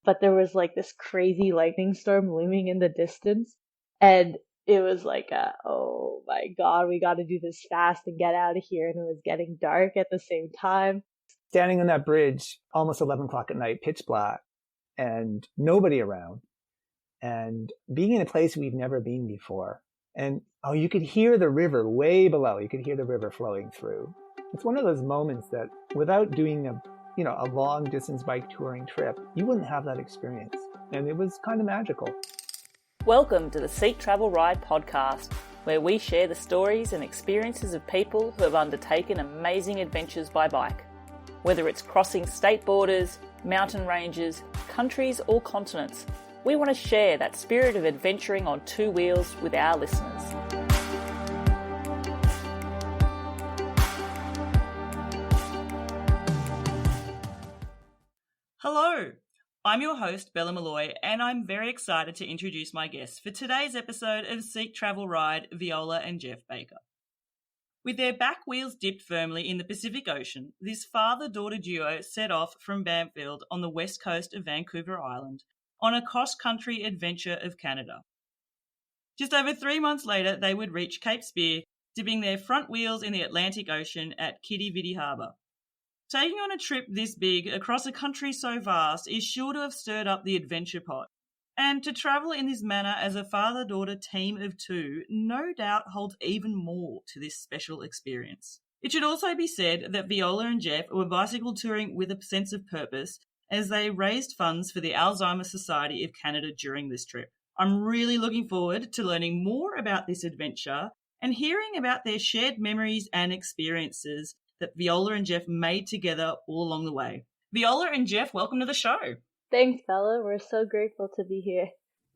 but there was like this crazy lightning storm looming in the distance. And it was like, oh my God, we got to do this fast and get out of here. And it was getting dark at the same time. Standing on that bridge, almost 11 o'clock at night, pitch black, and nobody around, and being in a place we've never been before. And you could hear the river way below. You could hear the river flowing through. It's one of those moments that without doing a long distance bike touring trip, you wouldn't have that experience. And it was kind of magical. Welcome to the Seek Travel Ride podcast, where we share the stories and experiences of people who have undertaken amazing adventures by bike. Whether it's crossing state borders, mountain ranges, countries or continents, we want to share that spirit of adventuring on two wheels with our listeners. Hello, I'm your host, Bella Malloy, and I'm very excited to introduce my guests for today's episode of Seek Travel Ride, Viola and Jeff Baker. With their back wheels dipped firmly in the Pacific Ocean, this father-daughter duo set off from Bamfield on the west coast of Vancouver Island on a cross-country adventure of Canada. Just over 3 months later, they would reach Cape Spear, dipping their front wheels in the Atlantic Ocean at Kitty Vitty Harbour. Taking on a trip this big across a country so vast is sure to have stirred up the adventure pot. And to travel in this manner as a father-daughter team of two no doubt holds even more to this special experience. It should also be said that Viola and Jeff were bicycle touring with a sense of purpose as they raised funds for the Alzheimer's Society of Canada during this trip. I'm really looking forward to learning more about this adventure and hearing about their shared memories and experiences that Viola and Jeff made together all along the way. Viola and Jeff, welcome to the show. Thanks, Bella. We're so grateful to be here.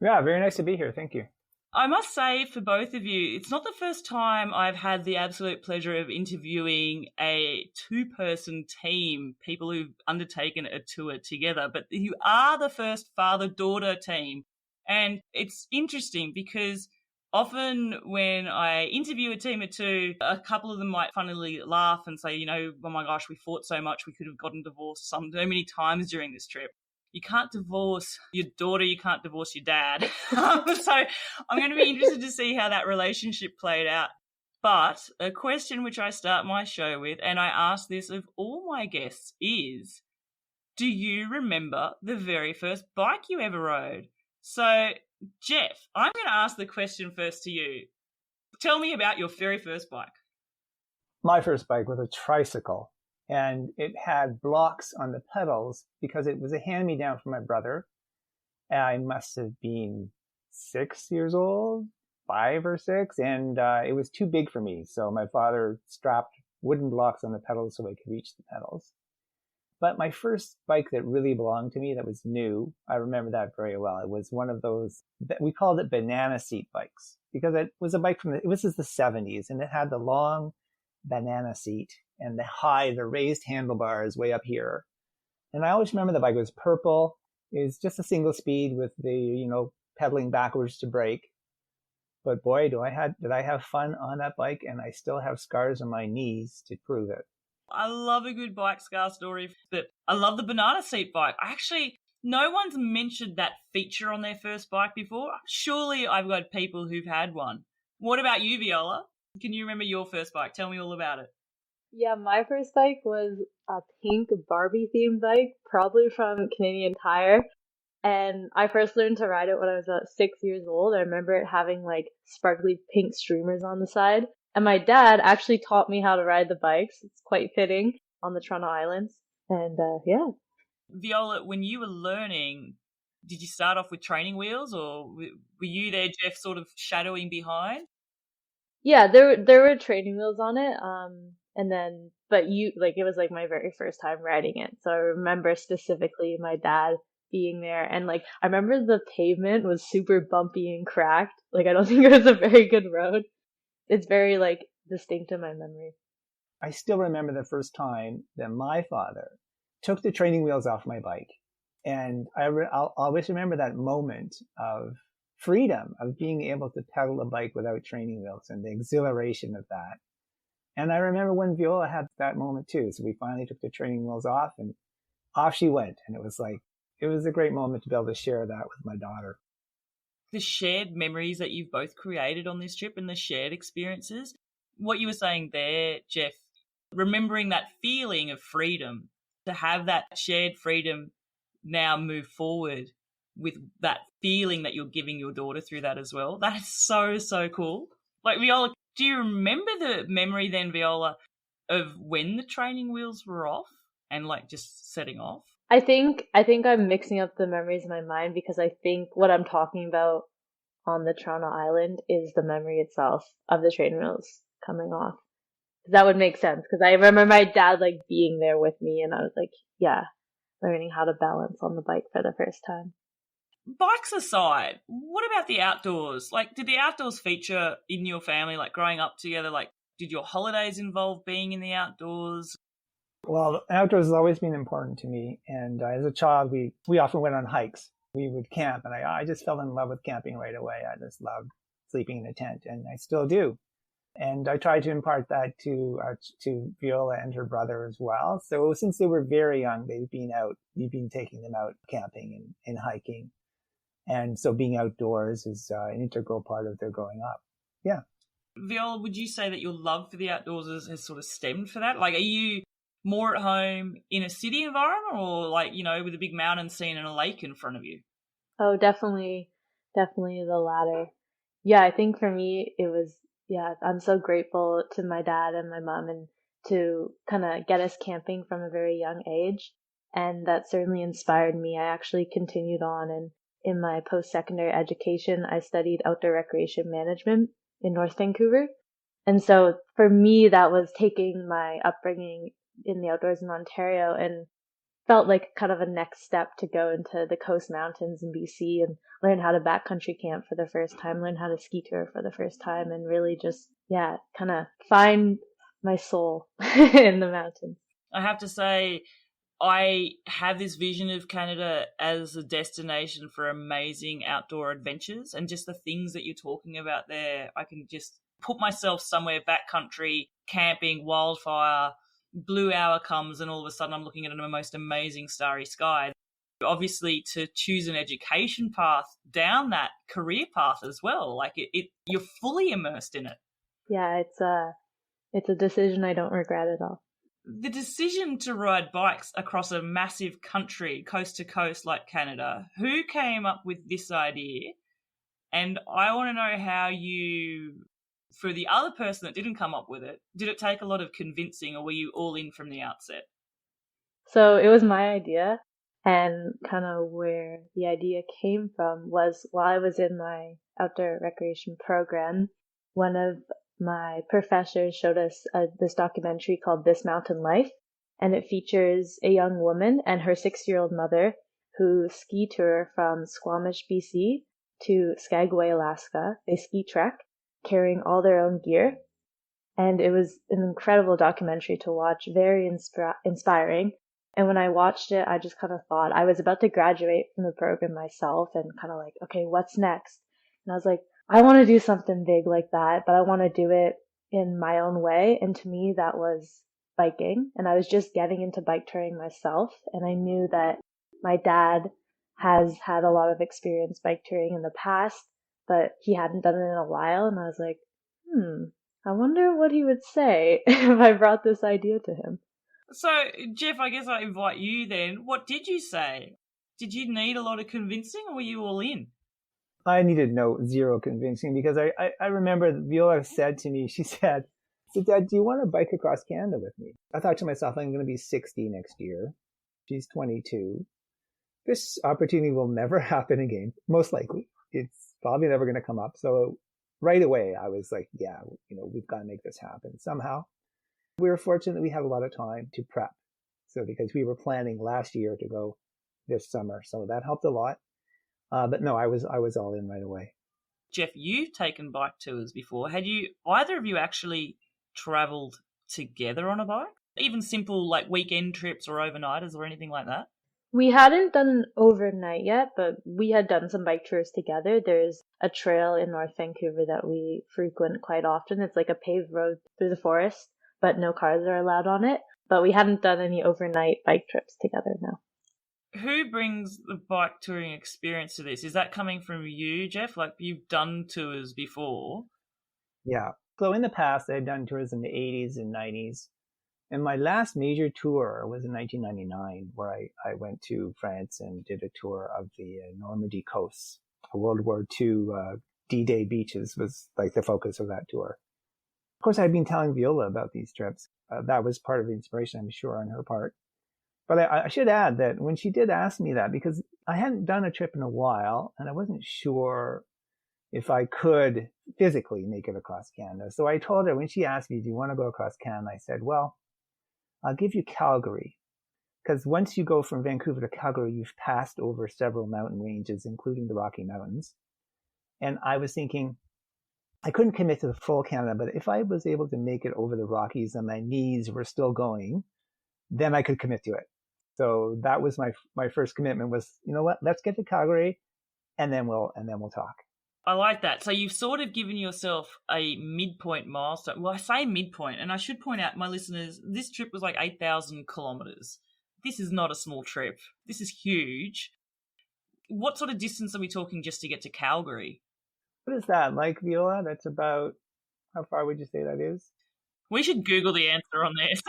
Yeah, very nice to be here. Thank you. I must say, for both of you, it's not the first time I've had the absolute pleasure of interviewing a two-person team, people who've undertaken a tour together, but you are the first father-daughter team. And it's interesting because often when I interview a team of two, a couple of them might funnily laugh and say, oh my gosh, we fought so much, we could have gotten divorced so many times during this trip. You can't divorce your daughter, you can't divorce your dad. So I'm going to be interested to see how that relationship played out. But a question which I start my show with, and I ask this of all my guests, is, do you remember the very first bike you ever rode? So, Jeff, I'm going to ask the question first to you. Tell me about your very first bike. My first bike was a tricycle. And it had blocks on the pedals because it was a hand-me-down from my brother. I must have been 6 years old, 5 or 6, and it was too big for me. So my father strapped wooden blocks on the pedals so I could reach the pedals. But my first bike that really belonged to me, that was new, I remember that very well. It was one of those, we called it banana seat bikes because it was a bike it was the 70s, and it had the long banana seat and the raised handlebars way up here. And I always remember the bike was purple. It was just a single speed with the, pedaling backwards to brake. But boy, did I have fun on that bike, and I still have scars on my knees to prove it. I love a good bike scar story, but I love the banana seat bike. No one's mentioned that feature on their first bike before. Surely I've got people who've had one. What about you, Viola? Can you remember your first bike? Tell me all about it. Yeah, my first bike was a pink Barbie-themed bike, probably from Canadian Tire. And I first learned to ride it when I was about 6 years old. I remember it having like sparkly pink streamers on the side. And my dad actually taught me how to ride the bikes. It's quite fitting on the Toronto Islands. And yeah. Viola, when you were learning, did you start off with training wheels, or were you there, Jeff, sort of shadowing behind? Yeah, there were training wheels on it. And then, it was like my very first time riding it. So I remember specifically my dad being there. And I remember the pavement was super bumpy and cracked. I don't think it was a very good road. It's very distinct in my memory. I still remember the first time that my father took the training wheels off my bike. And I'll always remember that moment of freedom, of being able to pedal a bike without training wheels and the exhilaration of that. And I remember when Viola had that moment too. So we finally took the training wheels off and off she went. And it was like it was a great moment to be able to share that with my daughter. The shared memories that you've both created on this trip and the shared experiences, what you were saying there, Jeff, remembering that feeling of freedom, to have that shared freedom now move forward with that feeling that you're giving your daughter through that as well. That is so, so cool. Like, Viola, do you remember the memory then, Viola, of when the training wheels were off and like just setting off? I think I'm mixing up the memories in my mind because I think what I'm talking about on the Toronto Island is the memory itself of the train wheels coming off. That would make sense because I remember my dad like being there with me and I was like, yeah, learning how to balance on the bike for the first time. Bikes aside, what about the outdoors? Like, did the outdoors feature in your family, like growing up together? Like, did your holidays involve being in the outdoors? Well, outdoors has always been important to me. And as a child, we often went on hikes. We would camp, and I just fell in love with camping right away. I just loved sleeping in a tent, and I still do. And I tried to impart that to Viola and her brother as well. So since they were very young, we've been taking them out camping and hiking. And so being outdoors is an integral part of their growing up. Yeah. Viola, would you say that your love for the outdoors has sort of stemmed for that? Like, are you more at home in a city environment or like, you know, with a big mountain scene and a lake in front of you? Oh, definitely the latter. Yeah, I think for me it was, yeah, I'm so grateful to my dad and my mom and to kind of get us camping from a very young age. And that certainly inspired me. I actually continued on and in my post-secondary education, I studied outdoor recreation management in North Vancouver. And so for me, that was taking my upbringing in the outdoors in Ontario and felt like kind of a next step to go into the coast mountains in BC and learn how to backcountry camp for the first time, learn how to ski tour for the first time, and really just, yeah, kind of find my soul in the mountains. I have to say, I have this vision of Canada as a destination for amazing outdoor adventures, and just the things that you're talking about there, I can just put myself somewhere backcountry, camping, wildfire, blue hour comes, and all of a sudden I'm looking at the most amazing starry sky. Obviously, to choose an education path down that career path as well, like you're fully immersed in it. Yeah, it's a decision I don't regret at all. The decision to ride bikes across a massive country, coast to coast like Canada, who came up with this idea? And I want to know how you, for the other person that didn't come up with it, did it take a lot of convincing or were you all in from the outset? So it was my idea, and kind of where the idea came from was while I was in my outdoor recreation program, one of my professors showed us this documentary called This Mountain Life, and it features a young woman and her 6-year-old mother who ski tour from Squamish, BC to Skagway, Alaska. They ski trek, carrying all their own gear. And it was an incredible documentary to watch, very inspiring. And when I watched it, I just kind of thought I was about to graduate from the program myself and kind of like, okay, what's next? And I was like, I want to do something big like that, but I want to do it in my own way. And to me, that was biking. And I was just getting into bike touring myself. And I knew that my dad has had a lot of experience bike touring in the past, but he hadn't done it in a while. And I was like, I wonder what he would say if I brought this idea to him. So, Jeff, I guess I invite you then. What did you say? Did you need a lot of convincing or were you all in? I needed zero convincing because I remember Viola said to me, she said, Dad, do you want to bike across Canada with me? I thought to myself, I'm going to be 60 next year. She's 22. This opportunity will never happen again, most likely. It's probably never going to come up. So right away, I was like, yeah, we've got to make this happen somehow. We were fortunate we had a lot of time to prep. So because we were planning last year to go this summer, so that helped a lot. But no, I was all in right away. Jeff, you've taken bike tours before. Had either of you actually travelled together on a bike? Even simple like weekend trips or overnighters or anything like that? We hadn't done an overnight yet, but we had done some bike tours together. There's a trail in North Vancouver that we frequent quite often. It's like a paved road through the forest, but no cars are allowed on it. But we hadn't done any overnight bike trips together, no. Who brings the bike touring experience to this? Is that coming from you, Jeff? Like, you've done tours before. Yeah. So in the past, I'd done tours in the 80s and 90s. And my last major tour was in 1999, where I went to France and did a tour of the Normandy coast. World War II D-Day beaches was like the focus of that tour. Of course, I'd been telling Viola about these trips. That was part of the inspiration, I'm sure, on her part. But I should add that when she did ask me that, because I hadn't done a trip in a while, and I wasn't sure if I could physically make it across Canada. So I told her when she asked me, do you want to go across Canada? I said, well, I'll give you Calgary. Because once you go from Vancouver to Calgary, you've passed over several mountain ranges, including the Rocky Mountains. And I was thinking, I couldn't commit to the full Canada, but if I was able to make it over the Rockies and my knees were still going, then I could commit to it. So that was my first commitment was, you know what, let's get to Calgary and then we'll talk. I like that. So you've sort of given yourself a midpoint milestone. Well, I say midpoint, and I should point out, my listeners, this trip was like 8,000 kilometres. This is not a small trip. This is huge. What sort of distance are we talking just to get to Calgary? What is that, like, Viola? That's about, how far would you say that is? We should Google the answer on this.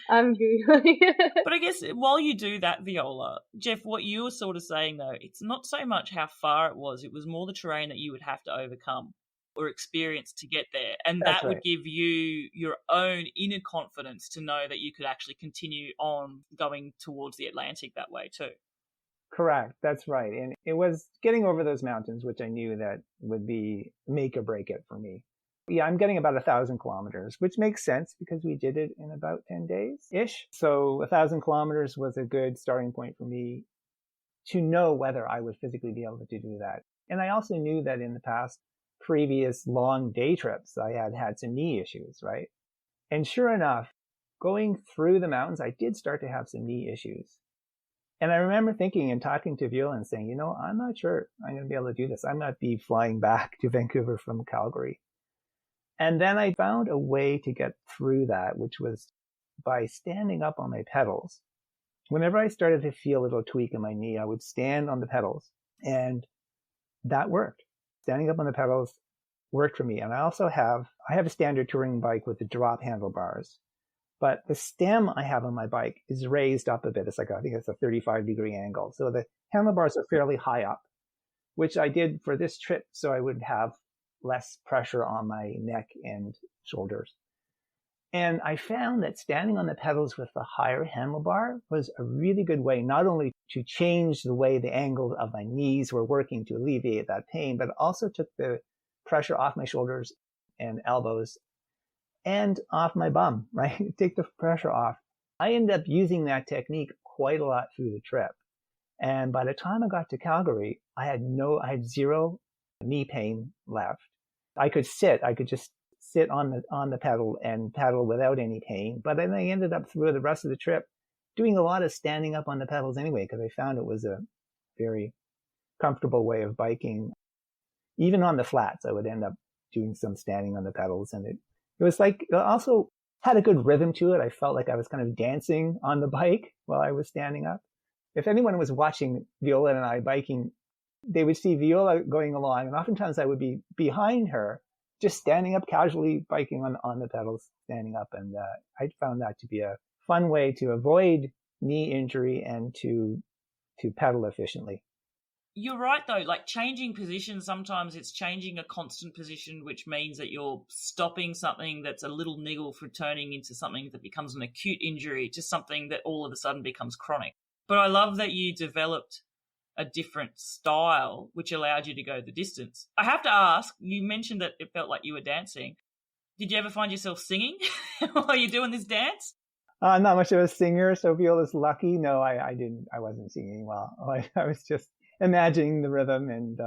I'm Googling. But I guess while you do that, Viola, Jeff, what you were sort of saying, though, it's not so much how far it was more the terrain that you would have to overcome or experience to get there. And That's that right. would give you your own inner confidence to know that you could actually continue on going towards the Atlantic that way too. Correct. That's right. And it was getting over those mountains, which I knew that would be make or break it for me. Yeah, I'm getting about 1,000 kilometers, which makes sense because we did it in about 10 days-ish. So 1,000 kilometers was a good starting point for me to know whether I would physically be able to do that. And I also knew that in the past previous long day trips, I had some knee issues, right? And sure enough, going through the mountains, I did start to have some knee issues. And I remember thinking and talking to Viola and saying, you know, I'm not sure I'm going to be able to do this. I might be flying back to Vancouver from Calgary. And then I found a way to get through that, which was by standing up on my pedals. Whenever I started to feel a little tweak in my knee, I would stand on the pedals, and that worked. Standing up on the pedals worked for me. And I have a standard touring bike with the drop handlebars, but the stem I have on my bike is raised up a bit. It's like, I think it's a 35-degree angle. So the handlebars are fairly high up, which I did for this trip so I would have less pressure on my neck and shoulders. And I found that standing on the pedals with the higher handlebar was a really good way, not only to change the way the angles of my knees were working to alleviate that pain, but also took the pressure off my shoulders and elbows and off my bum, right? Take the pressure off. I ended up using that technique quite a lot through the trip. And by the time I got to Calgary, I had zero knee pain left. I could just sit on the pedal and pedal without any pain. But then I ended up through the rest of the trip doing a lot of standing up on the pedals anyway, because I found it was a very comfortable way of biking. Even on the flats, I would end up doing some standing on the pedals. And it was like, it also had a good rhythm to it. I felt like I was kind of dancing on the bike while I was standing up. If anyone was watching Viola and I biking, they would see Viola going along, and oftentimes I would be behind her, just standing up casually, biking on the pedals, standing up. And I found that to be a fun way to avoid knee injury and to pedal efficiently. You're right, though. Like, changing positions, sometimes it's changing a constant position, which means that you're stopping something that's a little niggle from turning into something that becomes an acute injury to something that all of a sudden becomes chronic. But I love that you developed a different style, which allowed you to go the distance. I have to ask, you mentioned that it felt like you were dancing. Did you ever find yourself singing while you're doing this dance? Not much of a singer, so Viola's lucky. No, I didn't. I wasn't singing well. I was just imagining the rhythm. And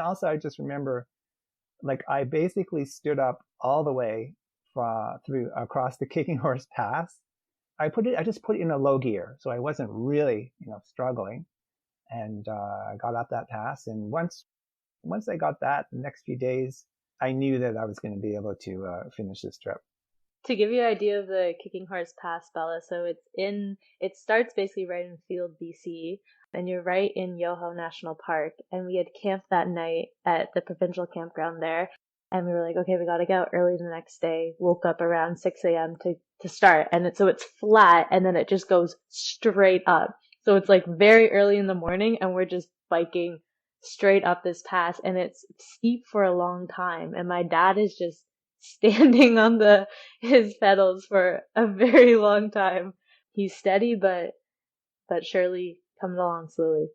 also I just remember, like, I basically stood up all the way through across the Kicking Horse Pass. I just put it in a low gear, so I wasn't really, struggling. And I got up that pass. And once I got that, the next few days, I knew that I was going to be able to finish this trip. To give you an idea of the Kicking Horse Pass, Bella, so it starts basically right in Field, BC, and you're right in Yoho National Park. And we had camped that night at the provincial campground there. And we were like, okay, we gotta get out early the next day. Woke up around 6 a.m. to start. And so it's flat and then it just goes straight up. So it's like very early in the morning and we're just biking straight up this pass and it's steep for a long time. And my dad is just standing on his pedals for a very long time. He's steady, but surely coming along slowly.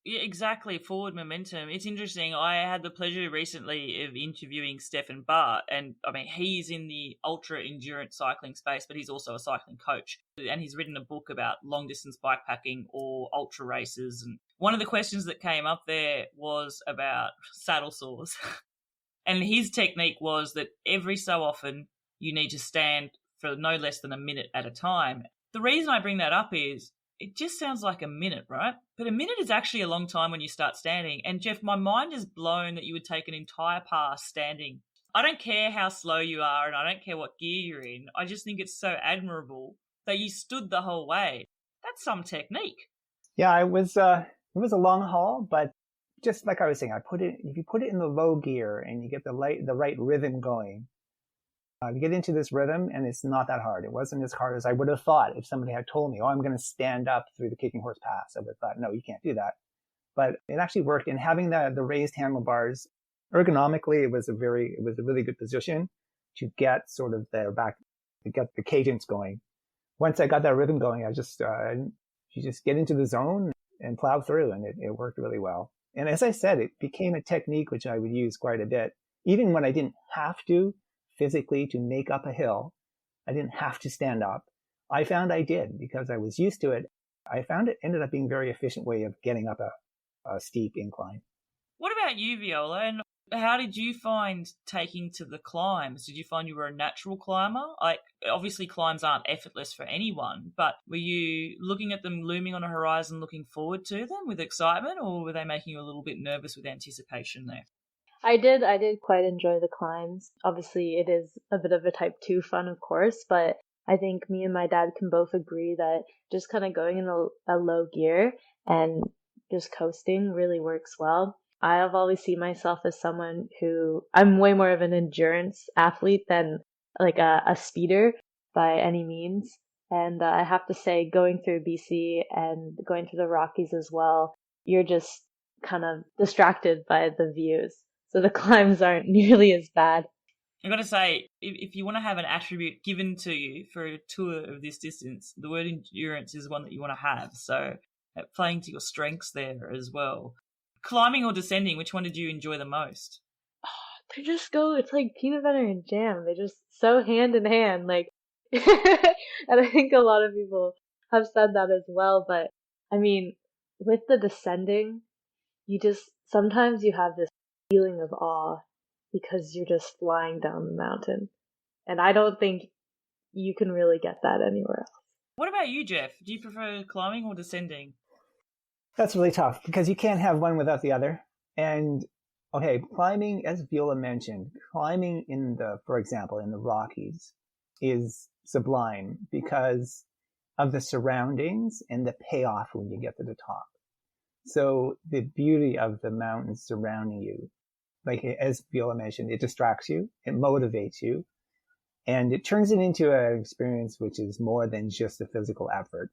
Yeah, exactly. Forward momentum. It's interesting. I had the pleasure recently of interviewing Stefan Bart, and I mean, he's in the ultra endurance cycling space, but he's also a cycling coach. And he's written a book about long distance bikepacking or ultra races. And one of the questions that came up there was about saddle sores. And his technique was that every so often you need to stand for no less than a minute at a time. The reason I bring that up is it just sounds like a minute, right? But a minute is actually a long time when you start standing. And Jeff, my mind is blown that you would take an entire pass standing. I don't care how slow you are and I don't care what gear you're in. I just think it's so admirable that you stood the whole way. That's some technique. Yeah, it was a long haul, but just like I was saying, if you put it in the low gear and you get the right rhythm going, you get into this rhythm and it's not that hard. It wasn't as hard as I would have thought if somebody had told me, oh, I'm going to stand up through the Kicking Horse Pass. I would have thought, no, you can't do that. But it actually worked. And having the raised handlebars, ergonomically, it was a really good position to get sort of to get the cadence going. Once I got that rhythm going, you just get into the zone and plow through, and it worked really well. And as I said, it became a technique which I would use quite a bit. Even when I didn't have to physically to make up a hill, I didn't have to stand up. I found I did because I was used to it. I found it ended up being a very efficient way of getting up a steep incline. What about you, Viola? And how did you find taking to the climbs? Did you find you were a natural climber? Like, obviously climbs aren't effortless for anyone, but were you looking at them looming on a horizon, looking forward to them with excitement, or were they making you a little bit nervous with anticipation there? I did quite enjoy the climbs. Obviously, it is a bit of a type 2 fun, of course, but I think me and my dad can both agree that just kind of going in a low gear and just coasting really works well. I have always seen myself as someone who I'm way more of an endurance athlete than like a speeder by any means. And I have to say, going through BC and going through the Rockies as well, you're just kind of distracted by the views. So the climbs aren't nearly as bad. I've got to say, if you want to have an attribute given to you for a tour of this distance, the word endurance is one that you want to have. So playing to your strengths there as well. Climbing or descending, which one did you enjoy the most? It's like peanut butter and jam. They just so hand in hand, like, and I think a lot of people have said that as well. But I mean, with the descending, sometimes you have this feeling of awe because you're just flying down the mountain. And I don't think you can really get that anywhere else. What about you, Jeff? Do you prefer climbing or descending? That's really tough because you can't have one without the other. And okay, climbing, as Viola mentioned, climbing for example, in the Rockies is sublime because of the surroundings and the payoff when you get to the top. So the beauty of the mountains surrounding you, like as Viola mentioned, it distracts you, it motivates you, and it turns it into an experience which is more than just a physical effort.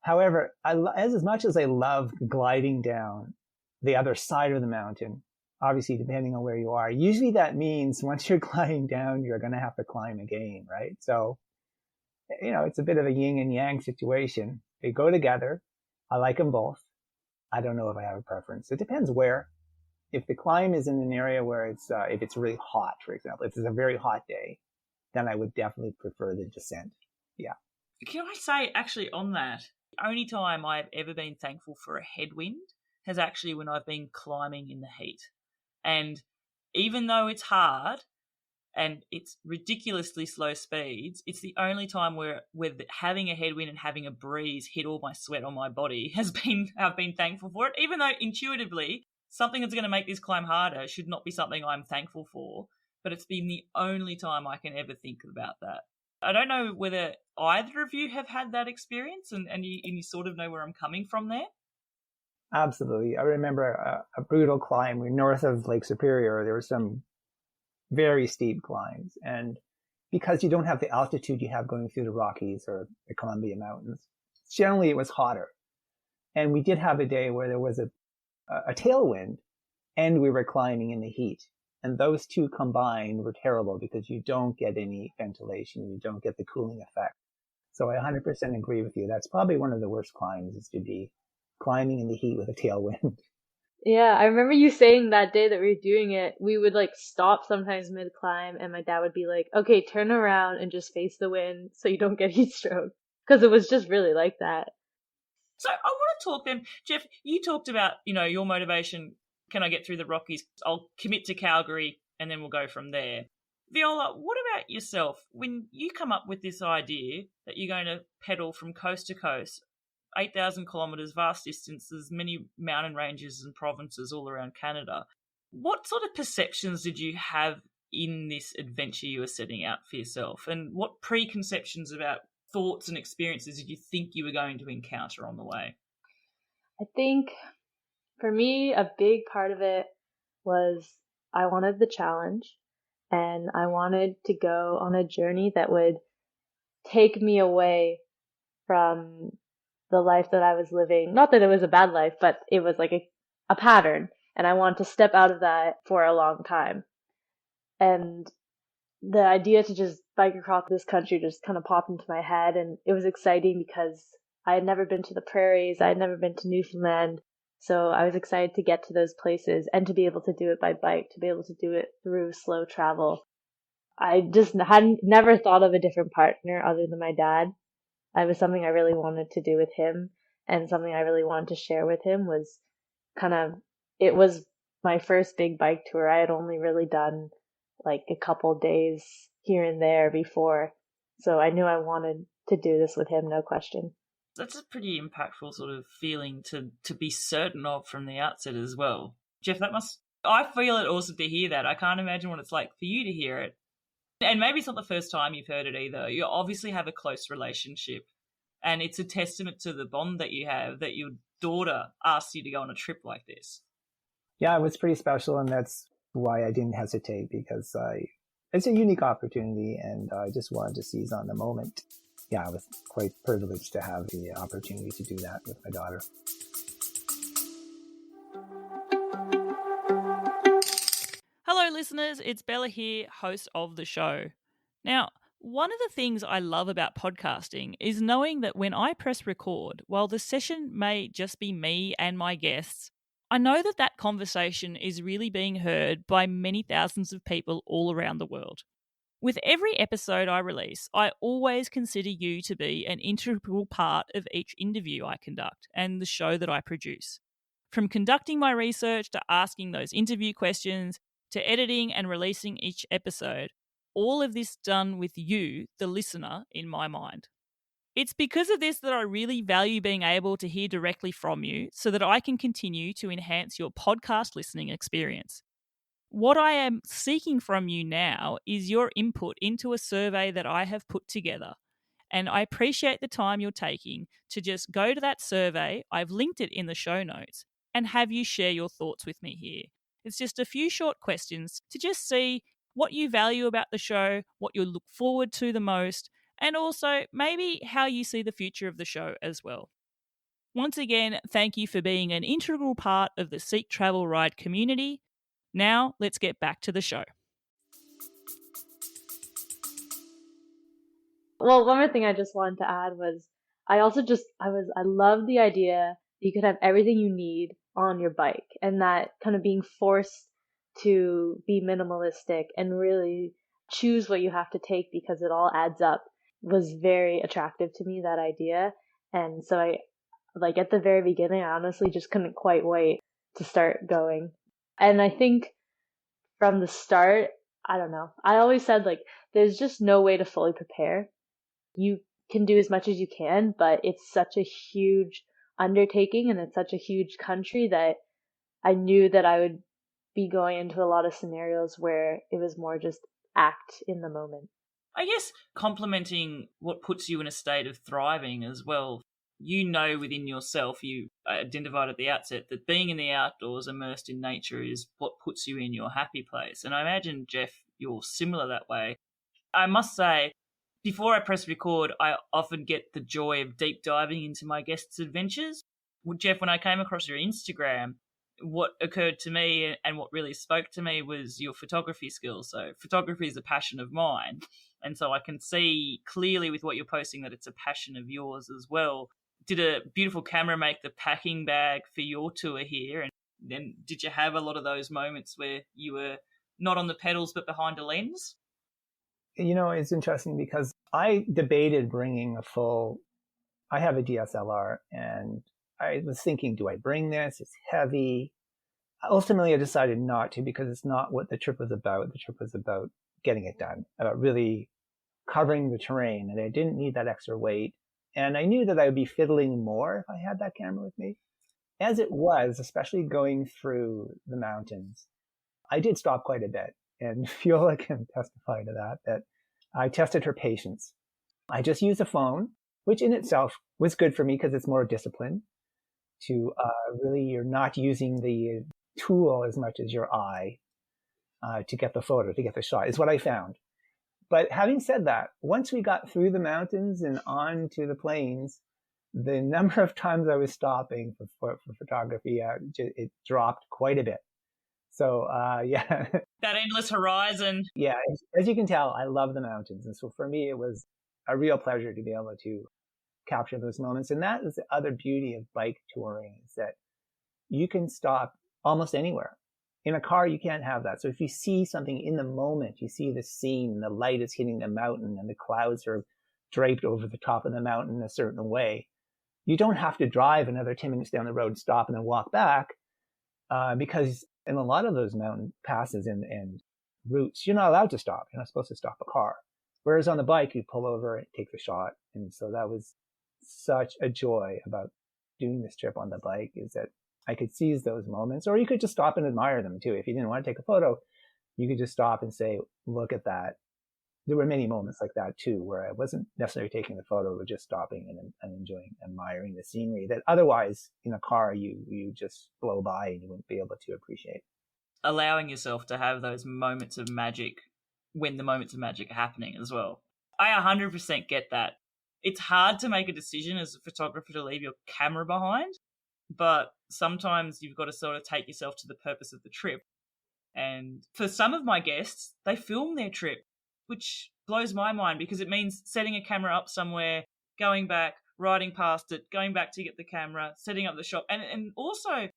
However, as much as I love gliding down the other side of the mountain, obviously depending on where you are, usually that means once you're gliding down, you're going to have to climb again, right? So, it's a bit of a yin and yang situation. They go together. I like them both. I don't know if I have a preference. It depends where. If the climb is in an area where if it's really hot, for example, if it's a very hot day, then I would definitely prefer the descent. Yeah. Can I say, actually, on that, the only time I've ever been thankful for a headwind has actually when I've been climbing in the heat. And even though it's hard and it's ridiculously slow speeds, it's the only time where having a headwind and having a breeze hit all my sweat on my body I've been thankful for it, even though intuitively something that's going to make this climb harder should not be something I'm thankful for. But it's been the only time I can ever think about that. I don't know whether either of you have had that experience and you sort of know where I'm coming from there. Absolutely. I remember a brutal climb. We're north of Lake Superior. There were some very steep climbs. And because you don't have the altitude you have going through the Rockies or the Columbia Mountains, generally it was hotter. And we did have a day where there was a tailwind and we were climbing in the heat. And those two combined were terrible because you don't get any ventilation. You don't get the cooling effect. So I 100% agree with you. That's probably one of the worst climbs, is to be climbing in the heat with a tailwind. Yeah, I remember you saying that day that we were doing it, we would like stop sometimes mid climb, and my dad would be like, "Okay, turn around and just face the wind so you don't get heat stroke." Because it was just really like that. So I want to talk then, Jeff, you talked about, your motivation. Can I get through the Rockies? I'll commit to Calgary and then we'll go from there. Viola, what about yourself? When you come up with this idea that you're going to pedal from coast to coast, 8,000 kilometres, vast distances, many mountain ranges and provinces all around Canada, what sort of perceptions did you have in this adventure you were setting out for yourself? And what preconceptions about thoughts and experiences did you think you were going to encounter on the way? I think for me, a big part of it was I wanted the challenge, and I wanted to go on a journey that would take me away from the life that I was living. Not that it was a bad life, but it was like a pattern, and I wanted to step out of that for a long time. And the idea to just bike across this country just kind of popped into my head, and it was exciting because I had never been to the prairies, I had never been to Newfoundland, so I was excited to get to those places and to be able to do it by bike, to be able to do it through slow travel. I just hadn't never thought of a different partner other than my dad. It was something I really wanted to do with him, and something I really wanted to share with him was kind of, it was my first big bike tour. I had only really done like a couple days here and there before, so I knew I wanted to do this with him, no question. That's a pretty impactful sort of feeling to be certain of from the outset as well. Jeff, I feel it awesome to hear that. I can't imagine what it's like for you to hear it. And maybe it's not the first time you've heard it either. You obviously have a close relationship, and it's a testament to the bond that you have that your daughter asked you to go on a trip like this. Yeah, it was pretty special, and that's why I didn't hesitate, because it's a unique opportunity and I just wanted to seize on the moment. Yeah, I was quite privileged to have the opportunity to do that with my daughter. Hello, listeners. It's Bella here, host of the show. Now, one of the things I love about podcasting is knowing that when I press record, while the session may just be me and my guests, I know that that conversation is really being heard by many thousands of people all around the world. With every episode I release, I always consider you to be an integral part of each interview I conduct and the show that I produce. From conducting my research to asking those interview questions to editing and releasing each episode, all of this done with you, the listener, in my mind. It's because of this that I really value being able to hear directly from you so that I can continue to enhance your podcast listening experience. What I am seeking from you now is your input into a survey that I have put together. And I appreciate the time you're taking to just go to that survey. I've linked it in the show notes and have you share your thoughts with me here. It's just a few short questions to just see what you value about the show, what you look forward to the most, and also maybe how you see the future of the show as well. Once again, thank you for being an integral part of the Seek Travel Ride community. Now, let's get back to the show. Well, one more thing I just wanted to add was I love the idea that you could have everything you need on your bike, and that kind of being forced to be minimalistic and really choose what you have to take because it all adds up was very attractive to me, that idea. And so like at the very beginning, I honestly just couldn't quite wait to start going. And I think from the start, I don't know, I always said like there's just no way to fully prepare. You can do as much as you can, but it's such a huge undertaking and it's such a huge country that I knew that I would be going into a lot of scenarios where it was more just act in the moment. I guess complementing what puts you in a state of thriving as well. You know within yourself, you identified at the outset that being in the outdoors, immersed in nature, is what puts you in your happy place. And I imagine, Jeff, you're similar that way. I must say, before I press record, I often get the joy of deep diving into my guests' adventures. Well, Jeff, when I came across your Instagram, what occurred to me and what really spoke to me was your photography skills. So photography is a passion of mine. And so I can see clearly with what you're posting that it's a passion of yours as well. Did a beautiful camera make the packing bag for your tour here? And then did you have a lot of those moments where you were not on the pedals but behind a lens? It's interesting because I debated bringing I have a DSLR, and I was thinking, do I bring this? It's heavy. Ultimately, I decided not to because it's not what the trip was about. The trip was about getting it done, about really covering the terrain, and I didn't need that extra weight. And I knew that I would be fiddling more if I had that camera with me. As it was, especially going through the mountains, I did stop quite a bit. And Viola can testify to that I tested her patience. I just used a phone, which in itself was good for me because it's more discipline to really, you're not using the tool as much as your eye to get the photo, to get the shot, is what I found. But having said that, once we got through the mountains and on to the plains, the number of times I was stopping for photography, it dropped quite a bit. So, yeah. That endless horizon. Yeah, as you can tell, I love the mountains. And so for me, it was a real pleasure to be able to capture those moments. And that is the other beauty of bike touring, is that you can stop almost anywhere. In a car, you can't have that. So if you see something in the moment, you see the scene, the light is hitting the mountain and the clouds are draped over the top of the mountain a certain way, you don't have to drive another 10 minutes down the road, stop, and then walk back, because in a lot of those mountain passes and routes, you're not allowed to stop. You're not supposed to stop a car. Whereas on the bike, you pull over and take the shot. And so that was such a joy about doing this trip on the bike, is that I could seize those moments, or you could just stop and admire them too. If you didn't want to take a photo, you could just stop and say, look at that. There were many moments like that too, where I wasn't necessarily taking the photo, but just stopping and enjoying, admiring the scenery that otherwise in a car, you just blow by and you wouldn't be able to appreciate. Allowing yourself to have those moments of magic when the moments of magic are happening as well. I 100% get that. It's hard to make a decision as a photographer to leave your camera behind, but sometimes you've got to sort of take yourself to the purpose of the trip. And for some of my guests, they film their trip, which blows my mind because it means setting a camera up somewhere, going back, riding past it, going back to get the camera, setting up the shop, and also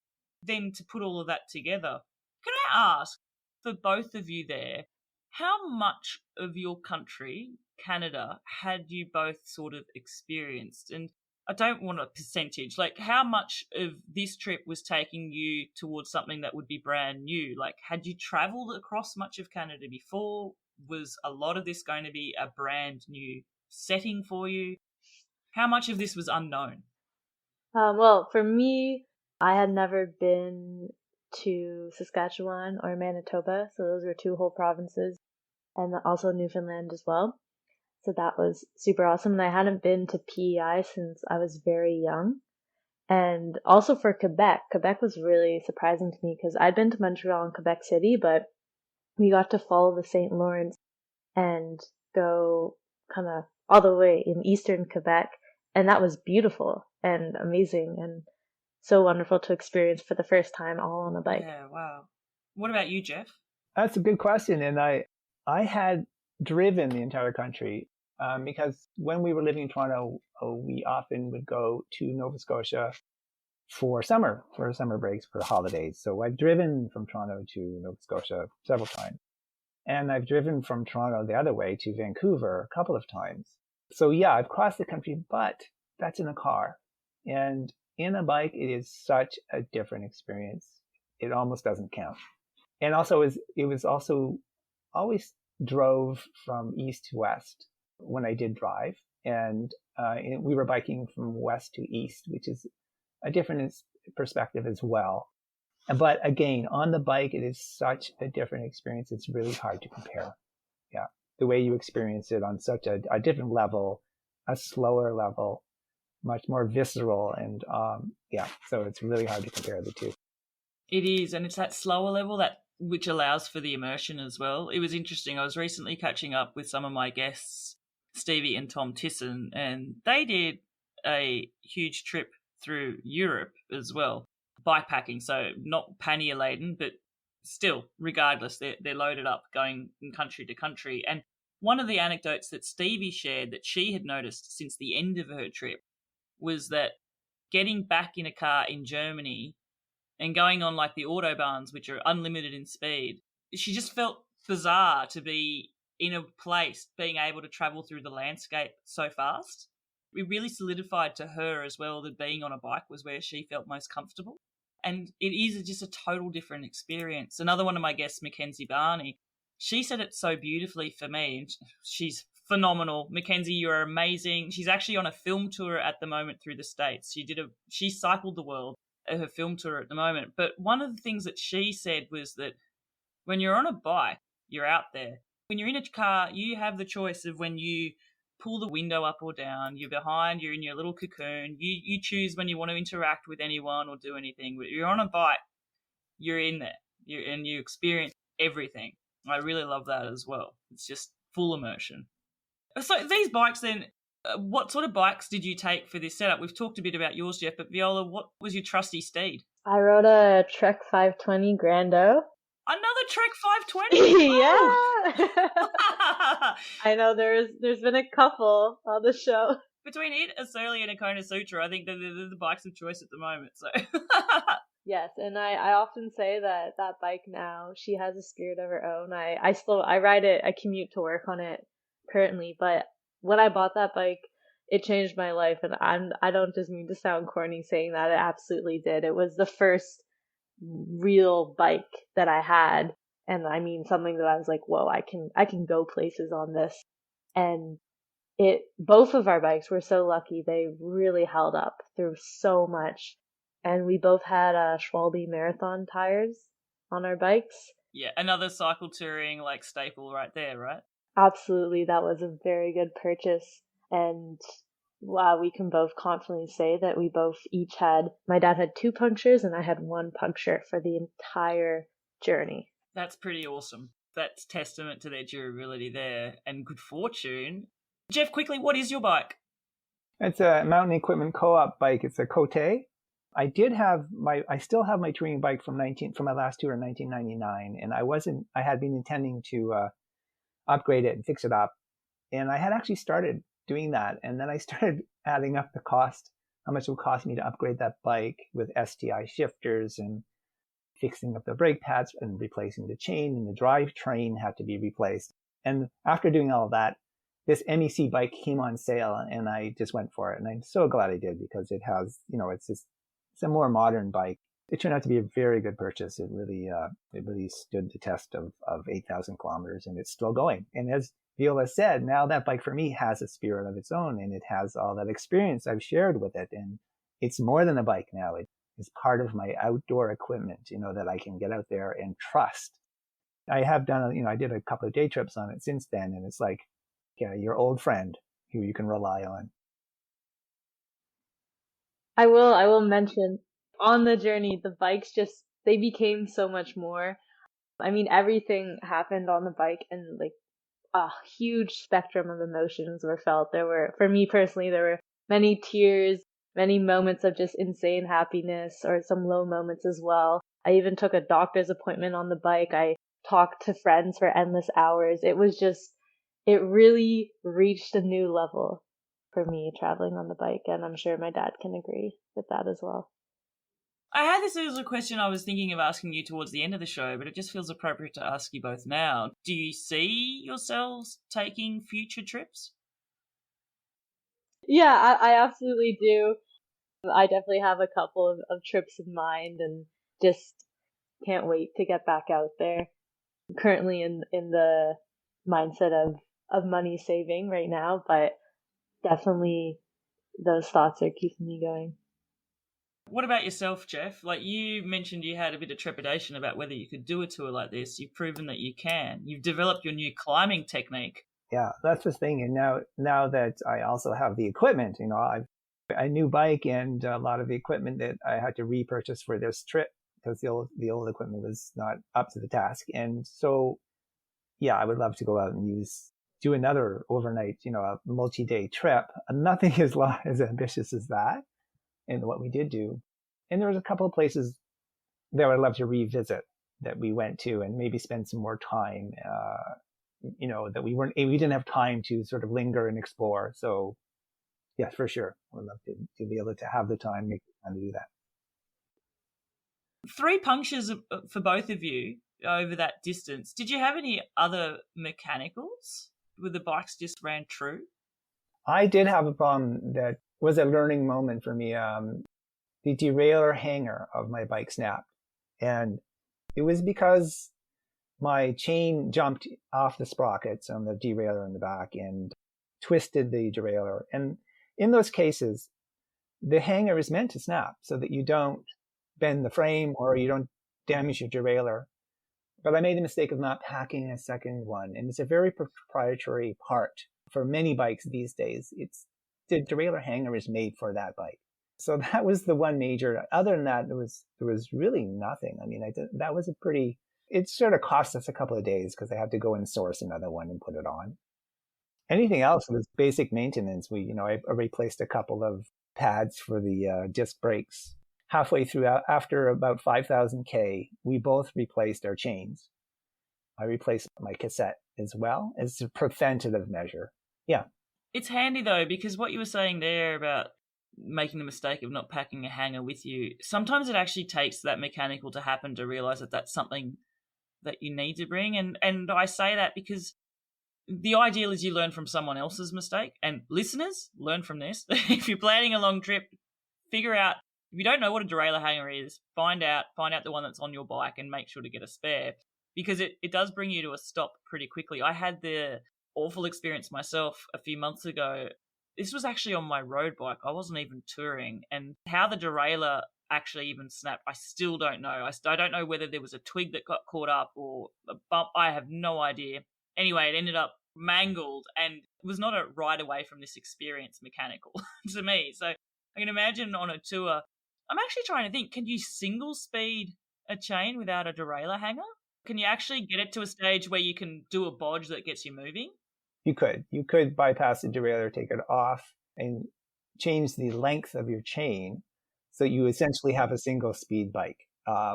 then to put all of that together. Can I ask, for both of you there, how much of your country, Canada, had you both sort of experienced? And I don't want a percentage. Like, how much of this trip was taking you towards something that would be brand new? Like, had you travelled across much of Canada before? Was a lot of this going to be a brand new setting for you? How much of this was unknown? Well, for me, I had never been to Saskatchewan or Manitoba, so those were two whole provinces, and also Newfoundland as well. So that was super awesome. And I hadn't been to PEI since I was very young. And also for Quebec. Quebec was really surprising to me because I'd been to Montreal and Quebec City, but we got to follow the St. Lawrence and go kind of all the way in eastern Quebec. And that was beautiful and amazing and so wonderful to experience for the first time all on a bike. Yeah, wow. What about you, Jeff? That's a good question. And I had driven the entire country because when we were living in Toronto, we often would go to Nova Scotia for summer breaks, for the holidays. So I've driven from Toronto to Nova Scotia several times. And I've driven from Toronto the other way to Vancouver a couple of times. So yeah, I've crossed the country, but that's in a car. And in a bike, it is such a different experience. It almost doesn't count. And also, it was also always drove from east to west when I did drive. And we were biking from west to east, which is a different perspective as well. But again, on the bike, it is such a different experience. It's really hard to compare. Yeah. the way you experience it on such a different level, a slower level, much more visceral. And so it's really hard to compare the two. It is, and it's that slower level that which allows for the immersion as well. It was interesting. I was recently catching up with some of my guests, Stevie and Tom Tisson, and they did a huge trip through Europe as well, bikepacking. So not pannier laden, but still, regardless, they're loaded up going from country to country. And one of the anecdotes that Stevie shared that she had noticed since the end of her trip was that getting back in a car in Germany and going on like the autobahns, which are unlimited in speed, she just felt bizarre to be in a place being able to travel through the landscape so fast. It really solidified to her as well that being on a bike was where she felt most comfortable. And it is just a total different experience. Another one of my guests, Mackenzie Barney, she said it so beautifully for me. And she's phenomenal. Mackenzie, you're amazing. She's actually on a film tour at the moment through the States. She cycled the world at her film tour at the moment. But one of the things that she said was that when you're on a bike, you're out there. When you're in a car, you have the choice of when you pull the window up or down. You're behind, you're in your little cocoon. You choose when you want to interact with anyone or do anything. But you're on a bike, you're in there, and you experience everything. I really love that as well. It's just full immersion. So these bikes then, what sort of bikes did you take for this setup? We've talked a bit about yours, Jeff, but Viola, what was your trusty steed? I rode a Trek 520 Grando. Another Trek 520? Yeah. I know there's been a couple on the show. Between it, a Surly, and a Kona Sutra, I think they're the bikes of choice at the moment. So Yes, and I often say that bike now, she has a spirit of her own. I ride it, I commute to work on it currently, but when I bought that bike, it changed my life, and I don't just mean to sound corny saying that, it absolutely did. It was the first real bike that I had, and I mean something that I was like, whoa, I can go places on this. And both of our bikes were so lucky, they really held up through so much. And we both had Schwalbe marathon tires on our bikes. Yeah, another cycle touring like staple right there, right? Absolutely, that was a very good purchase. And wow, we can both confidently say that we both each my dad had 2 punctures and I had 1 puncture for the entire journey. That's pretty awesome. That's testament to their durability there and good fortune. Jeff, quickly, what is your bike? It's a Mountain Equipment Co-op bike. It's a Cote. I still have my touring bike from my last tour in 1999, and I had been intending to upgrade it and fix it up, and I had actually started doing that, and then I started adding up the cost, how much it would cost me to upgrade that bike with STI shifters and fixing up the brake pads and replacing the chain, and the drivetrain had to be replaced. And after doing all of that, this MEC bike came on sale, and I just went for it, and I'm so glad I did, because it has, it's a more modern bike. It turned out to be a very good purchase. It really stood the test of 8,000 kilometers, and it's still going. And as Viola said, now that bike for me has a spirit of its own, and it has all that experience I've shared with it. And it's more than a bike now. It is part of my outdoor equipment, that I can get out there and trust. I have done, I did a couple of day trips on it since then, and it's like, your old friend who you can rely on. I will mention, on the journey, the bikes they became so much more. I mean, everything happened on the bike, and like a huge spectrum of emotions were felt. For me personally, there were many tears, many moments of just insane happiness, or some low moments as well. I even took a doctor's appointment on the bike. I talked to friends for endless hours. It really reached a new level for me traveling on the bike, and I'm sure my dad can agree with that as well. I had this as a question I was thinking of asking you towards the end of the show, but it just feels appropriate to ask you both now. Do you see yourselves taking future trips? Yeah, I absolutely do. I definitely have a couple of trips in mind, and just can't wait to get back out there. I'm currently in the mindset of money saving right now, but definitely those thoughts are keeping me going. What about yourself, Jeff? Like, you mentioned you had a bit of trepidation about whether you could do a tour like this. You've proven that you can. You've developed your new climbing technique. Yeah, that's the thing. And now that I also have the equipment, I've a new bike and a lot of the equipment that I had to repurchase for this trip because the old equipment was not up to the task. And so, yeah, I would love to go out and do another overnight, a multi-day trip. Nothing as ambitious as that and what we did do. And there was a couple of places that I'd love to revisit that we went to and maybe spend some more time, that we didn't have time to sort of linger and explore. So yeah, for sure. I would love to be able to have the time, make the time to do that. 3 punctures for both of you over that distance. Did you have any other mechanicals? Were the bikes just ran true? I did have a problem that was a learning moment for me. The derailleur hanger of my bike snapped. And it was because my chain jumped off the sprockets on the derailleur in the back and twisted the derailleur. And in those cases, the hanger is meant to snap so that you don't bend the frame or you don't damage your derailleur. But I made the mistake of not packing a second one. And it's a very proprietary part for many bikes these days. The derailleur hanger is made for that bike. So that was the one major. Other than that, there was really nothing. I mean, it sort of cost us a couple of days because I had to go and source another one and put it on. Anything else was basic maintenance. I replaced a couple of pads for the disc brakes. Halfway through, after about 5,000 K, we both replaced our chains. I replaced my cassette as well as a preventative measure. Yeah. It's handy though, because what you were saying there about making the mistake of not packing a hanger with you, sometimes it actually takes that mechanical to happen to realize that that's something that you need to bring. And I say that because the ideal is you learn from someone else's mistake. And listeners, learn from this. If you're planning a long trip, figure out, if you don't know what a derailleur hanger is, find out the one that's on your bike and make sure to get a spare, because it does bring you to a stop pretty quickly. I had the awful experience myself a few months ago. This was actually on my road bike. I wasn't even touring. And how the derailleur actually even snapped, I still don't know. I don't know whether there was a twig that got caught up or a bump. I have no idea. Anyway, it ended up mangled, and it was not a ride away from this experience mechanical to me. So I can imagine on a tour, I'm actually trying to think, can you single speed a chain without a derailleur hanger? Can you actually get it to a stage where you can do a bodge that gets you moving? You could bypass the derailleur, take it off, and change the length of your chain so you essentially have a single speed bike,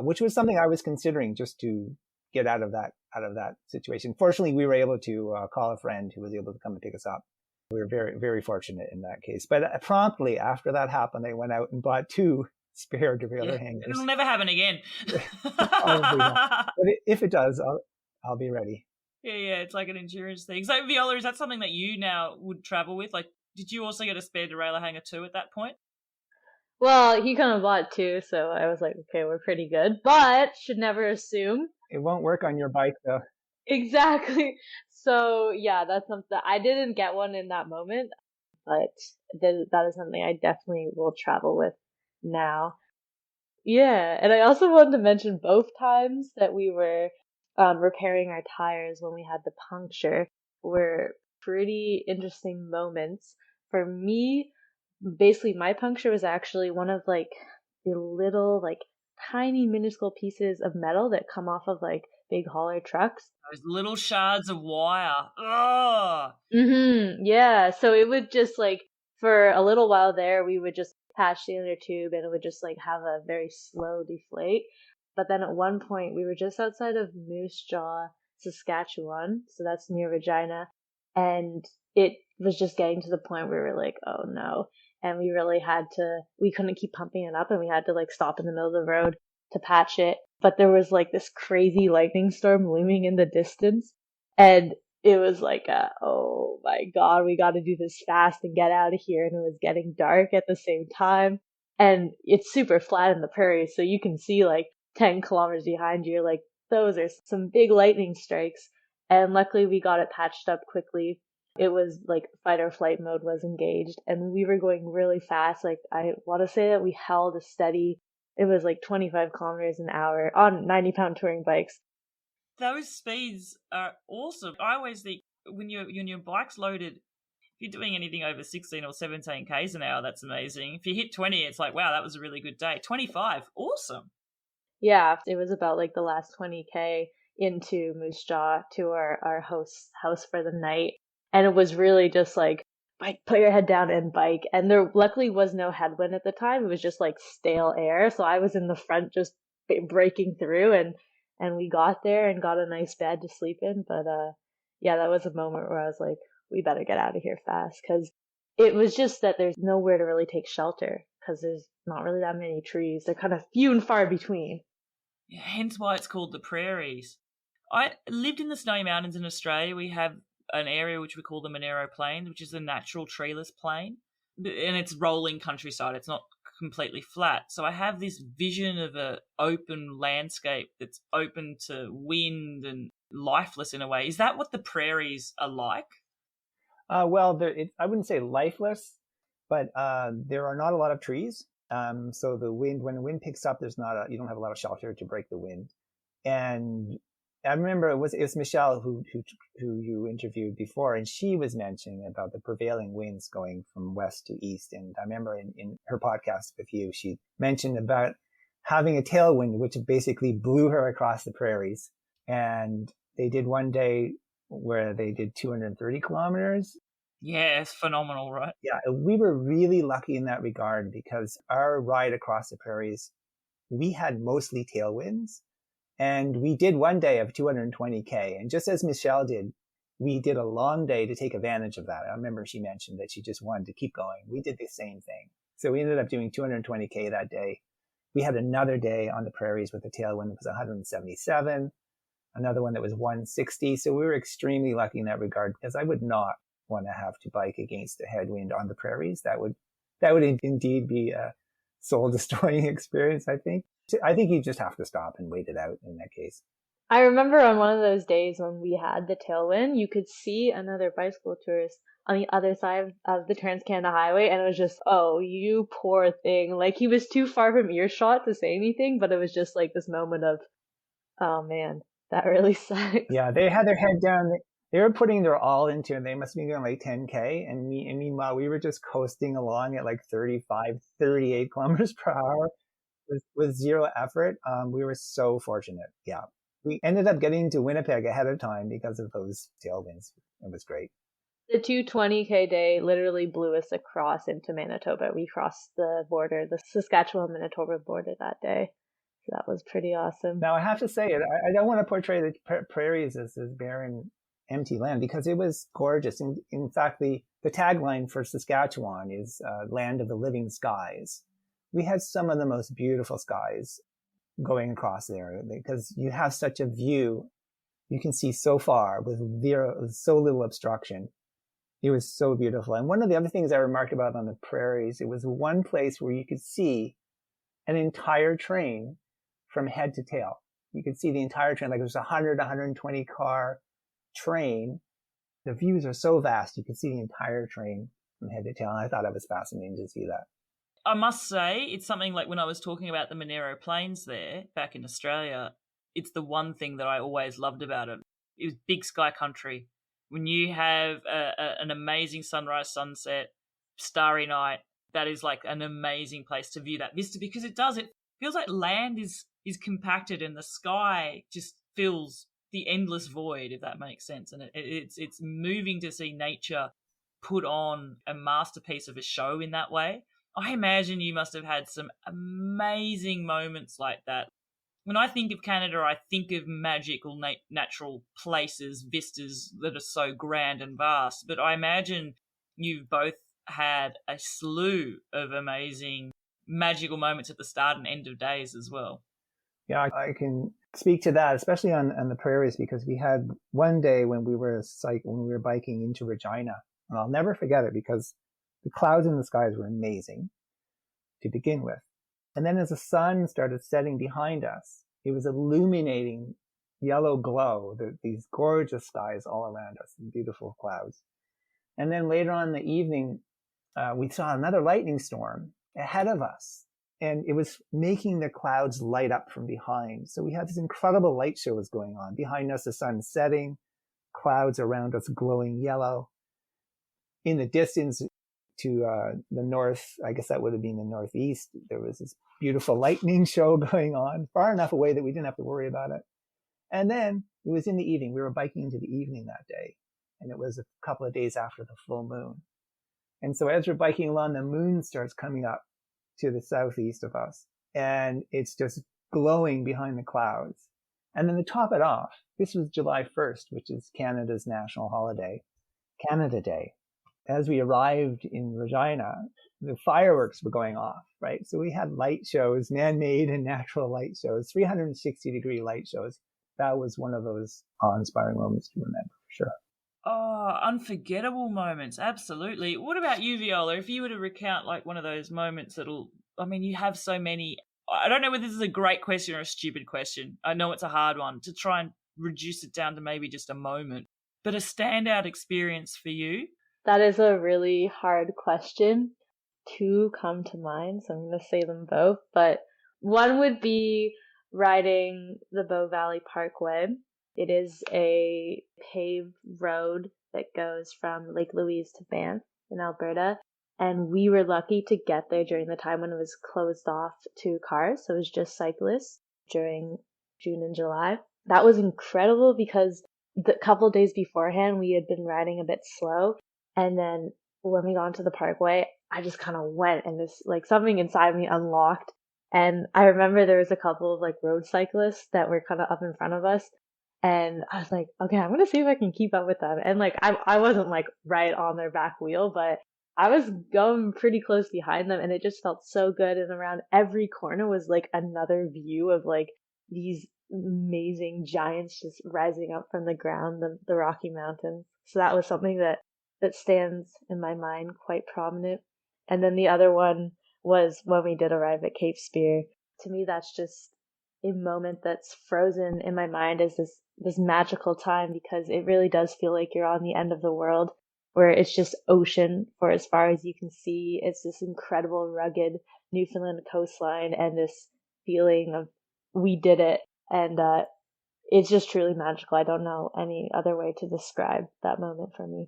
which was something I was considering just to get out of that situation. Fortunately, we were able to call a friend who was able to come and pick us up. We were very, very fortunate in that case. But promptly after that happened, I went out and bought 2 spare derailleur hangers. It'll never happen again. Probably not. But if it does, I'll be ready. Yeah, it's like an insurance thing. So, Viola, is that something that you now would travel with? Like, did you also get a spare derailleur hanger too at that point? Well, he kind of bought 2, so I was like, okay, we're pretty good. But should never assume. It won't work on your bike, though. Exactly. So, yeah, that's something. I didn't get one in that moment, but that is something I definitely will travel with now. Yeah, and I also wanted to mention both times that we were repairing our tires when we had the puncture were pretty interesting moments. For me, basically my puncture was actually one of like the little like tiny minuscule pieces of metal that come off of like big hauler trucks. Those little shards of wire. Oh. Yeah, so it would just like for a little while there we would just patch the inner tube and it would just like have a very slow deflate. But then at one point we were just outside of Moose Jaw, Saskatchewan, so that's near Regina, and it was just getting to the point where we were like, oh no. And we couldn't keep pumping it up and we had to like stop in the middle of the road to patch it. But there was like this crazy lightning storm looming in the distance. And it was like, oh my God, we got to do this fast and get out of here. And it was getting dark at the same time. And it's super flat in the prairie. So you can see like 10 kilometers behind you. Like those are some big lightning strikes. And luckily we got it patched up quickly. It was like fight or flight mode was engaged, and we were going really fast. Like, I want to say that we held a steady, it was like 25 kilometers an hour on 90-pound touring bikes. Those speeds are awesome. I always think when your bike's loaded, if you're doing anything over 16 or 17 k's an hour, that's amazing. If you hit 20, it's like, wow, that was a really good day. 25, awesome. Yeah, it was about like the last 20K into Moose Jaw to our host's house for the night. And it was really just like, bike, put your head down and bike. And there luckily was no headwind at the time. It was just like stale air. So I was in the front just breaking through, and we got there and got a nice bed to sleep in. But yeah, that was a moment where I was like, we better get out of here fast, because it was just that there's nowhere to really take shelter because there's not really that many trees. They're kind of few and far between. Yeah, hence why it's called the prairies. I lived in the Snowy Mountains in Australia. We have an area which we call the Monero Plains, which is a natural treeless plain. And it's rolling countryside. It's not completely flat. So I have this vision of a open landscape that's open to wind and lifeless in a way. Is that what the prairies are like? Well, I wouldn't say lifeless, but there are not a lot of trees. So when the wind picks up, you don't have a lot of shelter to break the wind. And I remember it was Michelle who you interviewed before, and she was mentioning about the prevailing winds going from west to east. And I remember in her podcast with you, she mentioned about having a tailwind, which basically blew her across the prairies. And they did one day where they did 230 kilometers. Yeah, it's phenomenal, right? Yeah, we were really lucky in that regard because our ride across the prairies, we had mostly tailwinds. And we did one day of 220K. And just as Michelle did, we did a long day to take advantage of that. I remember she mentioned that she just wanted to keep going. We did the same thing. So we ended up doing 220K that day. We had another day on the prairies with a tailwind that was 177, another one that was 160. So we were extremely lucky in that regard, because I would not want to have to bike against a headwind on the prairies. That would indeed be a soul destroying experience, I think. I think you just have to stop and wait it out in that case. I remember on one of those days when we had the tailwind, you could see another bicycle tourist on the other side of the Trans-Canada Highway, and it was just, oh, you poor thing. Like, he was too far from earshot to say anything, but it was just like this moment of, oh man, that really sucks. Yeah, they had their head down. They were putting their all into it. They must be doing like 10K. And meanwhile, we were just coasting along at like 35, 38 kilometers per hour with zero effort. We were so fortunate. Yeah. We ended up getting to Winnipeg ahead of time because of those tailwinds. It was great. The 220K day literally blew us across into Manitoba. We crossed the border, the Saskatchewan-Manitoba border that day. So that was pretty awesome. Now, I have to say, I don't want to portray the prairies as barren, empty land, because it was gorgeous. In fact, the tagline for Saskatchewan is land of the living skies. We had some of the most beautiful skies going across there, because you have such a view. You can see so far with so little obstruction. It was so beautiful. And one of the other things I remarked about on the prairies, it was one place where you could see an entire train from head to tail. You could see the entire train, like it was 120 car train. The views are so vast, you could see the entire train from head to tail. And I thought it was fascinating to see that. I must say, it's something like when I was talking about the Monero Plains there back in Australia, it's the one thing that I always loved about it. It was big sky country. When you have an amazing sunrise, sunset, starry night, that is like an amazing place to view that vista, because it feels like land is compacted and the sky just fills the endless void, if that makes sense. And it's moving to see nature put on a masterpiece of a show in that way. I imagine you must have had some amazing moments like that. When I think of Canada, I think of magical natural places, vistas that are so grand and vast. But I imagine you've both had a slew of amazing magical moments at the start and end of days as well. Yeah, I can speak to that, especially on the prairies, because we had one day when we were biking into Regina, and I'll never forget it because the clouds in the skies were amazing to begin with. And then as the sun started setting behind us, it was illuminating yellow glow, these gorgeous skies all around us, and beautiful clouds. And then later on in the evening, we saw another lightning storm ahead of us. And it was making the clouds light up from behind. So we had this incredible light show was going on. Behind us, the sun setting, clouds around us glowing yellow. In the distance to the north, I guess that would have been the northeast, there was this beautiful lightning show going on, far enough away that we didn't have to worry about it. And then it was in the evening. We were biking into the evening that day. And it was a couple of days after the full moon. And so as we're biking along, the moon starts coming up to the southeast of us. And it's just glowing behind the clouds. And then to top it off, this was July 1st, which is Canada's national holiday, Canada Day. As we arrived in Regina, the fireworks were going off, right? So we had light shows, man-made and natural light shows, 360-degree light shows. That was one of those awe-inspiring moments to remember, for sure. Oh, unforgettable moments. Absolutely. What about you, Viola? If you were to recount like one of those moments you have so many. I don't know whether this is a great question or a stupid question. I know it's a hard one to try and reduce it down to maybe just a moment, but a standout experience for you? That is a really hard question. Two come to mind, so I'm going to say them both. But one would be riding the Bow Valley Parkway. It is a paved road that goes from Lake Louise to Banff in Alberta. And we were lucky to get there during the time when it was closed off to cars. So it was just cyclists during June and July. That was incredible because the couple days beforehand, we had been riding a bit slow. And then when we got onto the parkway, I just kind of went and this, like, something inside me unlocked. And I remember there was a couple of like road cyclists that were kind of up in front of us. And I was like, okay, I'm going to see if I can keep up with them. And like, I wasn't like right on their back wheel, but I was going pretty close behind them and it just felt so good. And around every corner was like another view of like these amazing giants just rising up from the ground, the Rocky Mountains. So that was something that stands in my mind quite prominent. And then the other one was when we did arrive at Cape Spear. To me, that's just a moment that's frozen in my mind as this magical time because it really does feel like you're on the end of the world where it's just ocean for as far as you can see. It's this incredible rugged Newfoundland coastline and this feeling of we did it. And it's just truly magical. I don't know any other way to describe that moment for me.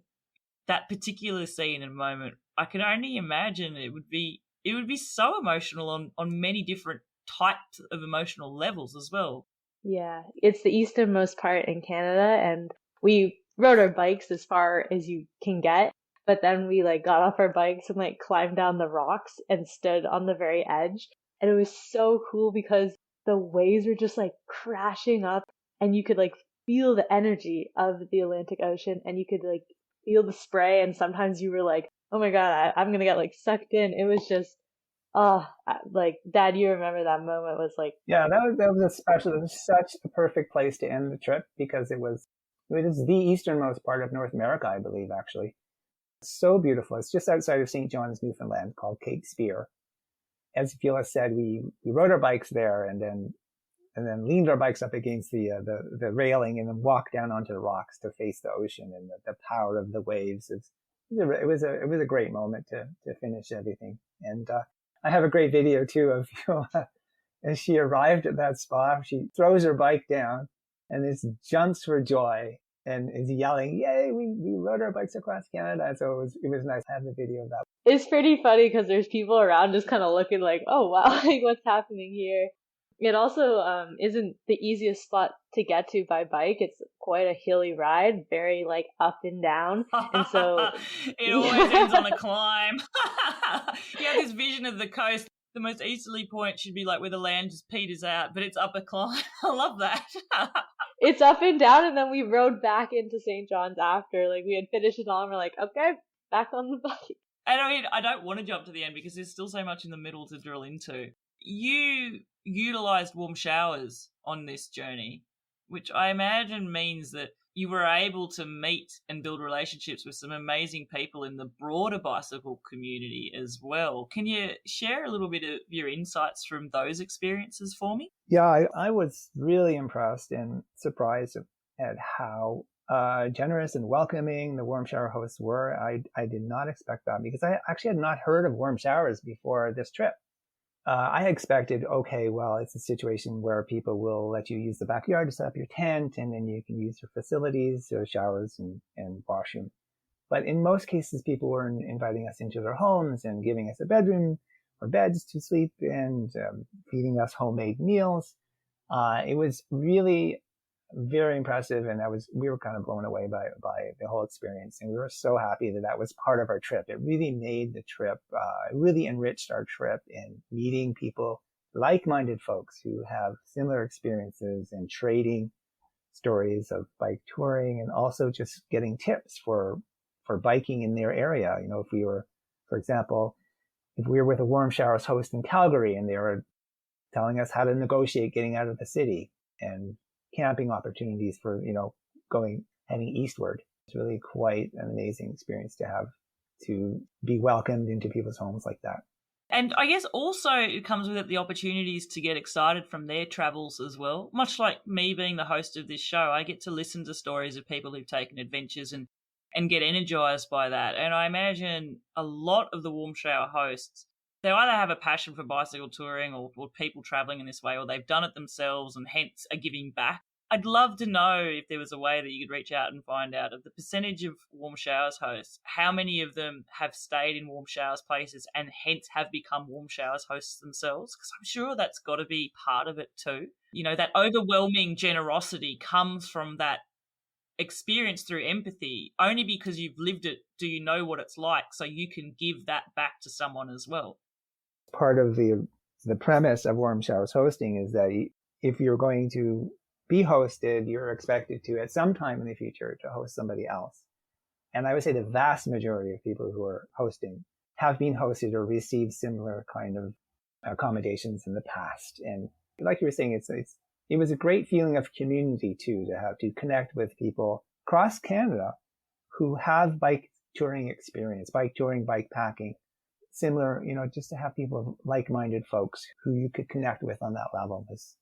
That particular scene and moment, I can only imagine it would be so emotional on many different types of emotional levels as well. Yeah, it's the easternmost part in Canada, and we rode our bikes as far as you can get, but then we like got off our bikes and like climbed down the rocks and stood on the very edge, and it was so cool because the waves were just like crashing up, and you could like feel the energy of the Atlantic Ocean, and you could like feel the spray, and sometimes you were like, oh my god, I'm gonna get like sucked in. It was just like, Dad, you remember that moment was like... Yeah, that was a special, it was such a perfect place to end the trip because it is the easternmost part of North America, I believe, actually. It's so beautiful. It's just outside of St. John's, Newfoundland, called Cape Spear. As Viola said, we rode our bikes there and then leaned our bikes up against the railing and then walked down onto the rocks to face the ocean and the power of the waves. It was a great moment to finish everything. And I have a great video too of Viola as she arrived at that spot. She throws her bike down and just jumps for joy and is yelling, "Yay! We rode our bikes across Canada!" So it was nice to have the video of that. It's pretty funny because there's people around just kind of looking like, "Oh wow, like what's happening here?" It also isn't the easiest spot to get to by bike. It's quite a hilly ride, very like up and down. And so it always ends on a climb. You have this vision of the coast. The most easterly point should be like where the land just peters out, but it's up a climb. I love that. It's up and down, and then we rode back into St. John's after. Like we had finished it all, and we're like, okay, back on the bike. And I mean, I don't want to jump to the end because there's still so much in the middle to drill into. You utilized warm showers on this journey, which I imagine means that you were able to meet and build relationships with some amazing people in the broader bicycle community as well. Can you share a little bit of your insights from those experiences for me? Yeah, I was really impressed and surprised at how generous and welcoming the warm shower hosts were. I did not expect that because I actually had not heard of warm showers before this trip. I expected, okay, well, it's a situation where people will let you use the backyard to set up your tent, and then you can use your facilities, so showers and washroom. But in most cases, people were inviting us into their homes and giving us a bedroom or beds to sleep and feeding us homemade meals. It was really very impressive, and we were kind of blown away by the whole experience, and we were so happy that was part of our trip. It really made the trip, it really enriched our trip in meeting people, like-minded folks who have similar experiences, and trading stories of bike touring, and also just getting tips for biking in their area. If we were, for example, if we were with a warm showers host in Calgary and they were telling us how to negotiate getting out of the city, and camping opportunities for, heading eastward. It's really quite an amazing experience to be welcomed into people's homes like that. And I guess also it comes with it the opportunities to get excited from their travels as well. Much like me being the host of this show, I get to listen to stories of people who've taken adventures and get energized by that. And I imagine a lot of the warm shower hosts, they either have a passion for bicycle touring or people traveling in this way, or they've done it themselves and hence are giving back. I'd love to know if there was a way that you could reach out and find out of the percentage of warm showers hosts, how many of them have stayed in warm showers places and hence have become warm showers hosts themselves, because I'm sure that's got to be part of it too. That overwhelming generosity comes from that experience through empathy. Only because you've lived it do you know what it's like, so you can give that back to someone as well. Part of the premise of warm showers hosting is that if you're going to be hosted, you're expected to, at some time in the future, to host somebody else. And I would say the vast majority of people who are hosting have been hosted or received similar kind of accommodations in the past. And like you were saying, it was a great feeling of community too, to have to connect with people across Canada who have bike touring experience, bike touring, bike packing, similar, just to have people, like-minded folks who you could connect with on that level is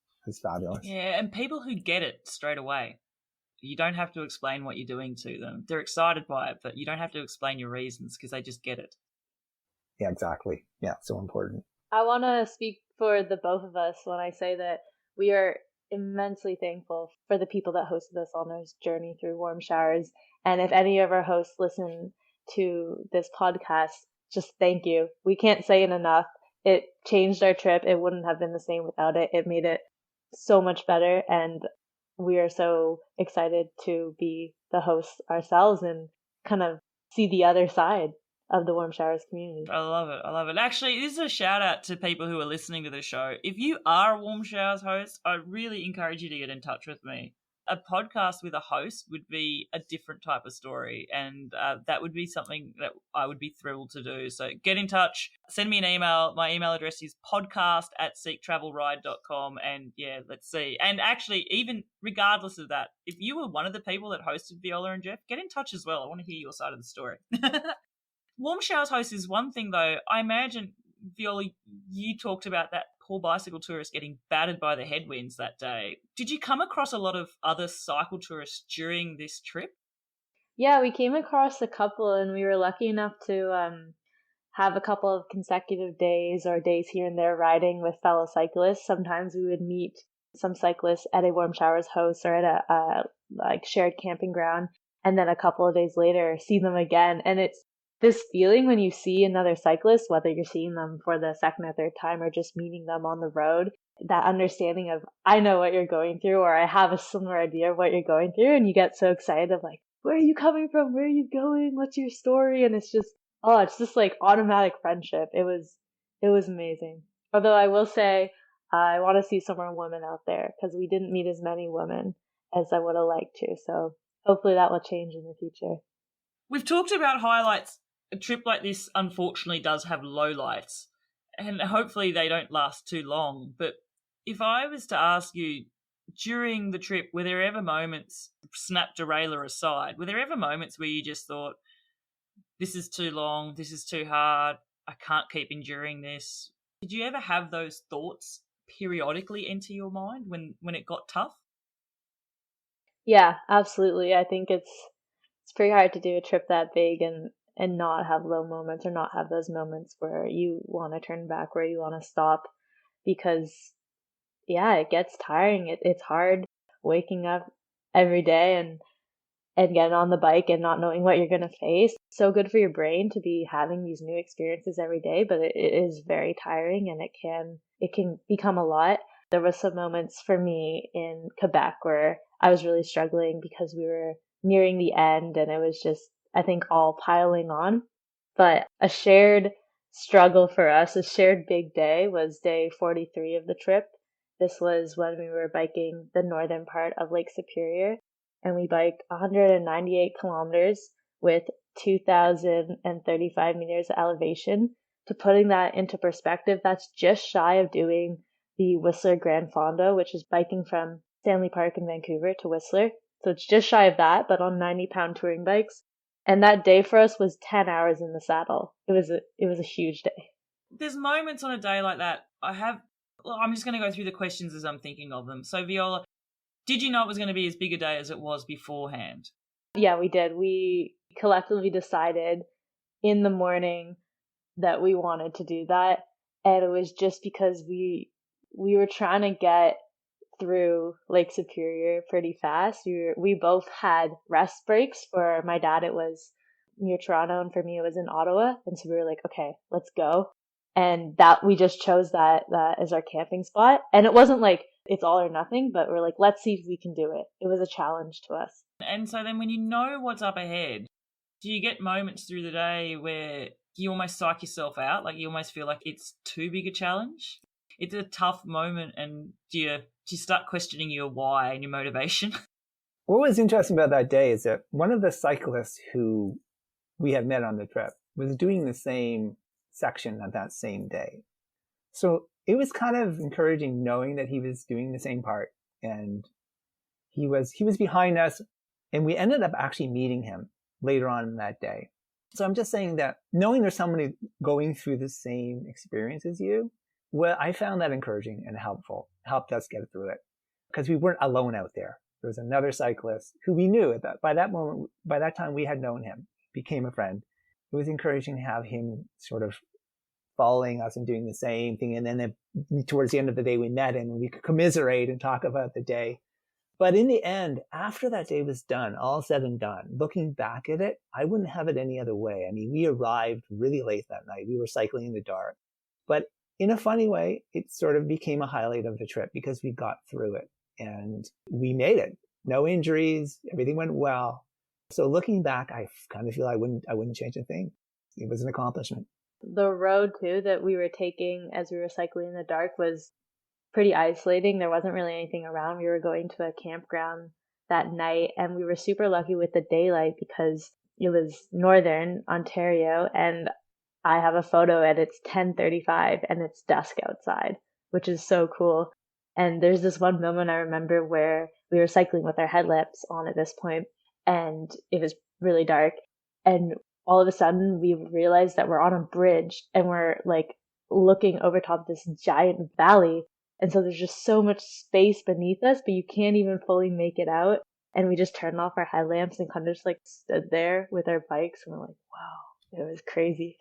fabulous. Yeah, and people who get it straight away. You don't have to explain what you're doing to them. They're excited by it, but you don't have to explain your reasons because they just get it. Yeah, exactly. Yeah, so important. I want to speak for the both of us when I say that we are immensely thankful for the people that hosted us on our journey through warm showers. And if any of our hosts listen to this podcast, just thank you. We can't say it enough. It changed our trip. It wouldn't have been the same without it. It made it so much better. And we are so excited to be the hosts ourselves and kind of see the other side of the warm showers community. I love it. I love it. Actually, this is a shout out to people who are listening to the show. If you are a warm showers host, I really encourage you to get in touch with me. A podcast with a host would be a different type of story, and that would be something that I would be thrilled to do. So get in touch, send me an email. My email address is podcast@seektravelride.com, and yeah, let's see. And actually, even regardless of that, if you were one of the people that hosted Viola and Jeff, get in touch as well. I want to hear your side of the story. Warm showers host is one thing, though. I imagine, Viola, you talked about that poor bicycle tourist getting battered by the headwinds that day. Did you come across a lot of other cycle tourists during this trip? Yeah, we came across a couple, and we were lucky enough to have a couple of consecutive days or days here and there riding with fellow cyclists. Sometimes we would meet some cyclists at a warm showers host or at a shared camping ground, and then a couple of days later see them again. And it's this feeling when you see another cyclist, whether you're seeing them for the second or third time or just meeting them on the road, that understanding of, I know what you're going through, or I have a similar idea of what you're going through. And you get so excited of like, where are you coming from? Where are you going? What's your story? And it's just like automatic friendship. It was amazing. Although I will say, I want to see some more women out there because we didn't meet as many women as I would have liked to. So hopefully that will change in the future. We've talked about highlights. A trip like this, unfortunately, does have lowlights, and hopefully they don't last too long. But if I was to ask you, during the trip, were there ever moments, snap derailleur aside, were there ever moments where you just thought, this is too long, this is too hard, I can't keep enduring this? Did you ever have those thoughts periodically enter your mind when it got tough? Yeah, absolutely. I think it's pretty hard to do a trip that big and not have low moments or not have those moments where you want to turn back, where you want to stop because yeah, it gets tiring. It's hard waking up every day and getting on the bike and not knowing what you're going to face. So good for your brain to be having these new experiences every day, but it is very tiring and it can become a lot. There was some moments for me in Quebec where I was really struggling because we were nearing the end and it was just, I think, all piling on. But a shared struggle for us, a shared big day was day 43 of the trip. This was when we were biking the northern part of Lake Superior, and we biked 198 kilometers with 2,035 meters of elevation. To putting that into perspective, that's just shy of doing the Whistler Grand Fondo, which is biking from Stanley Park in Vancouver to Whistler. So it's just shy of that, but on 90-pound touring bikes. And that day for us was 10 hours in the saddle. It was a huge day. There's moments on a day like that. I'm just going to go through the questions as I'm thinking of them. So, Viola, did you know it was going to be as big a day as it was beforehand? Yeah, we did. We collectively decided in the morning that we wanted to do that. And it was just because we were trying to get through Lake Superior pretty fast. We both had rest breaks. For my dad, it was near Toronto, and for me, it was in Ottawa. And so we were like, okay, let's go. And that we just chose that as our camping spot. And it wasn't like it's all or nothing, but we're like, let's see if we can do it. It was a challenge to us. And so then when you know what's up ahead, do you get moments through the day where you almost psych yourself out? Like you almost feel like it's too big a challenge? It's a tough moment, and do you start questioning your why and your motivation? What was interesting about that day is that one of the cyclists who we had met on the trip was doing the same section on that same day. So it was kind of encouraging knowing that he was doing the same part, and he was behind us, and we ended up actually meeting him later on in that day. So I'm just saying that knowing there's somebody going through the same experience as you, well, I found that encouraging and helpful, helped us get through it because we weren't alone out there. There was another cyclist who we knew that by that time we had known him, became a friend. It was encouraging to have him sort of following us and doing the same thing. And then towards the end of the day, we met him and we could commiserate and talk about the day. But in the end, after that day was done, all said and done, looking back at it, I wouldn't have it any other way. I mean, we arrived really late that night. We were cycling in the dark. But in a funny way, it sort of became a highlight of the trip because we got through it and we made it. No injuries. Everything went well. So looking back, I kind of feel I wouldn't change a thing. It was an accomplishment. The road too that we were taking as we were cycling in the dark was pretty isolating. There wasn't really anything around. We were going to a campground that night, and we were super lucky with the daylight because it was northern Ontario, and I have a photo and it's 10:35 and it's dusk outside, which is so cool. And there's this one moment I remember where we were cycling with our headlamps on at this point, and it was really dark, and all of a sudden we realized that we're on a bridge and we're like looking over top of this giant valley. And so there's just so much space beneath us, but you can't even fully make it out. And we just turned off our headlamps and kind of just like stood there with our bikes. And we're like, wow, it was crazy.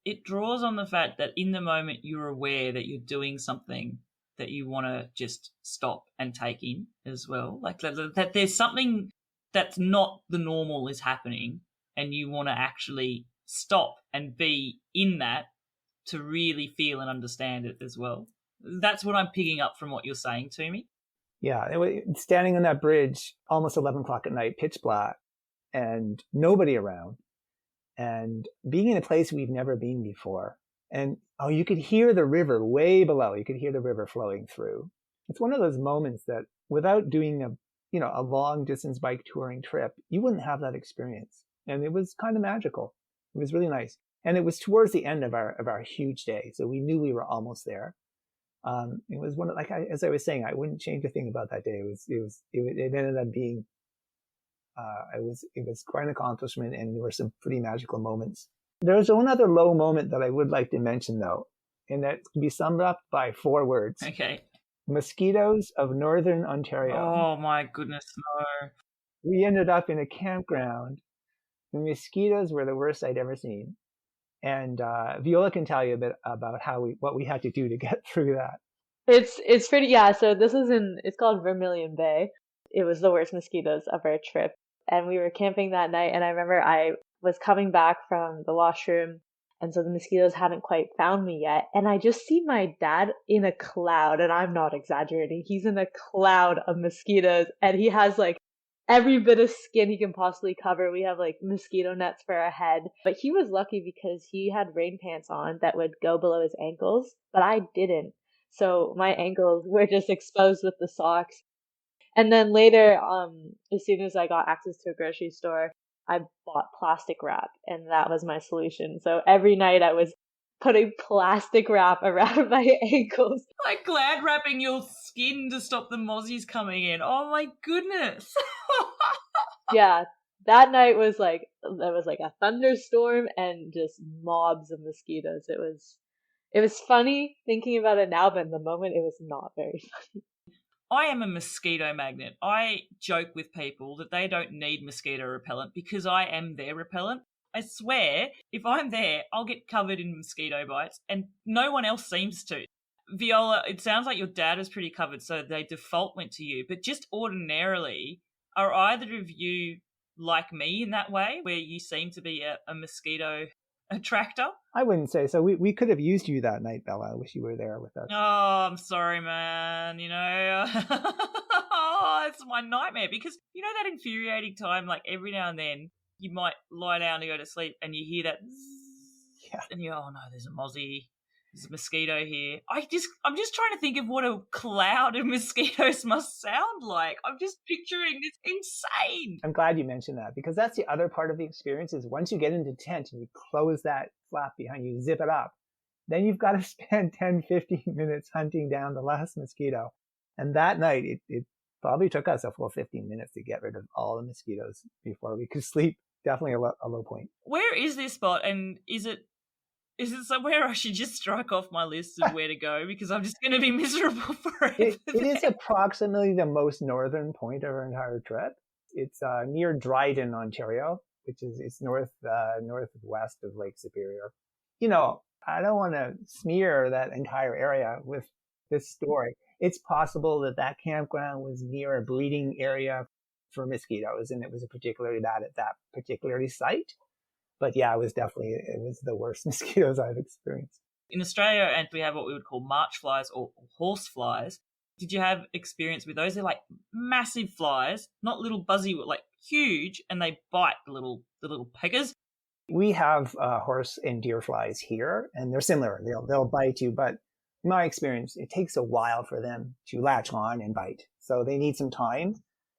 It draws on the fact that in the moment you're aware that you're doing something that you want to just stop and take in as well. Like that there's something that's not the normal is happening, and you want to actually stop and be in that to really feel and understand it as well. That's what I'm picking up from what you're saying to me. Yeah, standing on that bridge, almost 11 o'clock at night, pitch black, and nobody around, and being in a place we've never been before. And you could hear the river way below. You could hear the river flowing through. It's one of those moments that without doing a long distance bike touring trip, you wouldn't have that experience. And it was kind of magical. It was really nice. And it was towards the end of our huge day. So we knew we were almost there. It was one of, as I was saying, I wouldn't change a thing about that day. It ended up being, it was quite an accomplishment, and there were some pretty magical moments. There's one other low moment that I would like to mention though, and that can be summed up by 4 words. Okay. mosquitoes of northern Ontario. Oh my goodness, no. We ended up in a campground. The mosquitoes were the worst I'd ever seen. And Viola can tell you a bit about what we had to do to get through that. It's pretty, yeah. So this is it's called Vermilion Bay. It was the worst mosquitoes of our trip. And we were camping that night, and I remember I was coming back from the washroom, and so the mosquitoes hadn't quite found me yet. And I just see my dad in a cloud, and I'm not exaggerating. He's in a cloud of mosquitoes, and he has like every bit of skin he can possibly cover. We have like mosquito nets for our head. But he was lucky because he had rain pants on that would go below his ankles, but I didn't. So my ankles were just exposed with the socks. And then later, as soon as I got access to a grocery store, I bought plastic wrap, and that was my solution. So every night I was putting plastic wrap around my ankles. Like glad wrapping your skin to stop the mozzies coming in. Oh my goodness. Yeah, that night was like, there was like a thunderstorm and just mobs of mosquitoes. It was funny thinking about it now, but in the moment it was not very funny. I am a mosquito magnet. I joke with people that they don't need mosquito repellent because I am their repellent. I swear, if I'm there, I'll get covered in mosquito bites, and no one else seems to. Viola, it sounds like your dad was pretty covered, so they default went to you. But just ordinarily, are either of you like me in that way, where you seem to be a mosquito attractor? I wouldn't say so. We could have used you that night, Bella. I wish you were there with us. Oh, I'm sorry, man. You know, oh, it's my nightmare because you know that infuriating time, like every now and then you might lie down to go to sleep and you hear that zzz, Yeah. and you're, oh no, there's a mozzie. There's a mosquito here. I'm just trying to think of what a cloud of mosquitoes must sound like. I'm just picturing it's insane. I'm glad you mentioned that because that's the other part of the experience is once you get into tent and you close that flap behind you, zip it up, then you've got to spend 10, 15 minutes hunting down the last mosquito. And that night, it probably took us a full 15 minutes to get rid of all the mosquitoes before we could sleep. Definitely a low point. Where is this spot, and is it somewhere I should just strike off my list of where to go because I'm just going to be miserable forever? It is approximately the most northern point of our entire trip. It's near Dryden, Ontario, which is it's northwest of Lake Superior. You know, I don't want to smear that entire area with this story. It's possible that campground was near a breeding area for mosquitoes, and it was particularly bad at that particular site. But yeah, it was the worst mosquitoes I've experienced. In Australia, and we have what we would call march flies or horse flies. Did you have experience with those? They're like massive flies, not little buzzy, like huge, and they bite the little peggers. We have horse and deer flies here, and they're similar. They'll bite you, but in my experience, it takes a while for them to latch on and bite. So they need some time.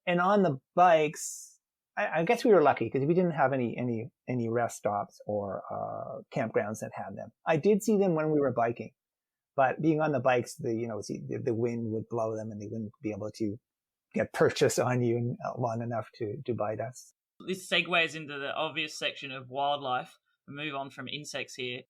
And on the bikes, I guess we were lucky because we didn't have any rest stops or campgrounds that had them. I did see them when we were biking, but being on the bikes, the wind would blow them and they wouldn't be able to get purchase on you long enough to bite us. This segues into the obvious section of wildlife. We move on from insects here.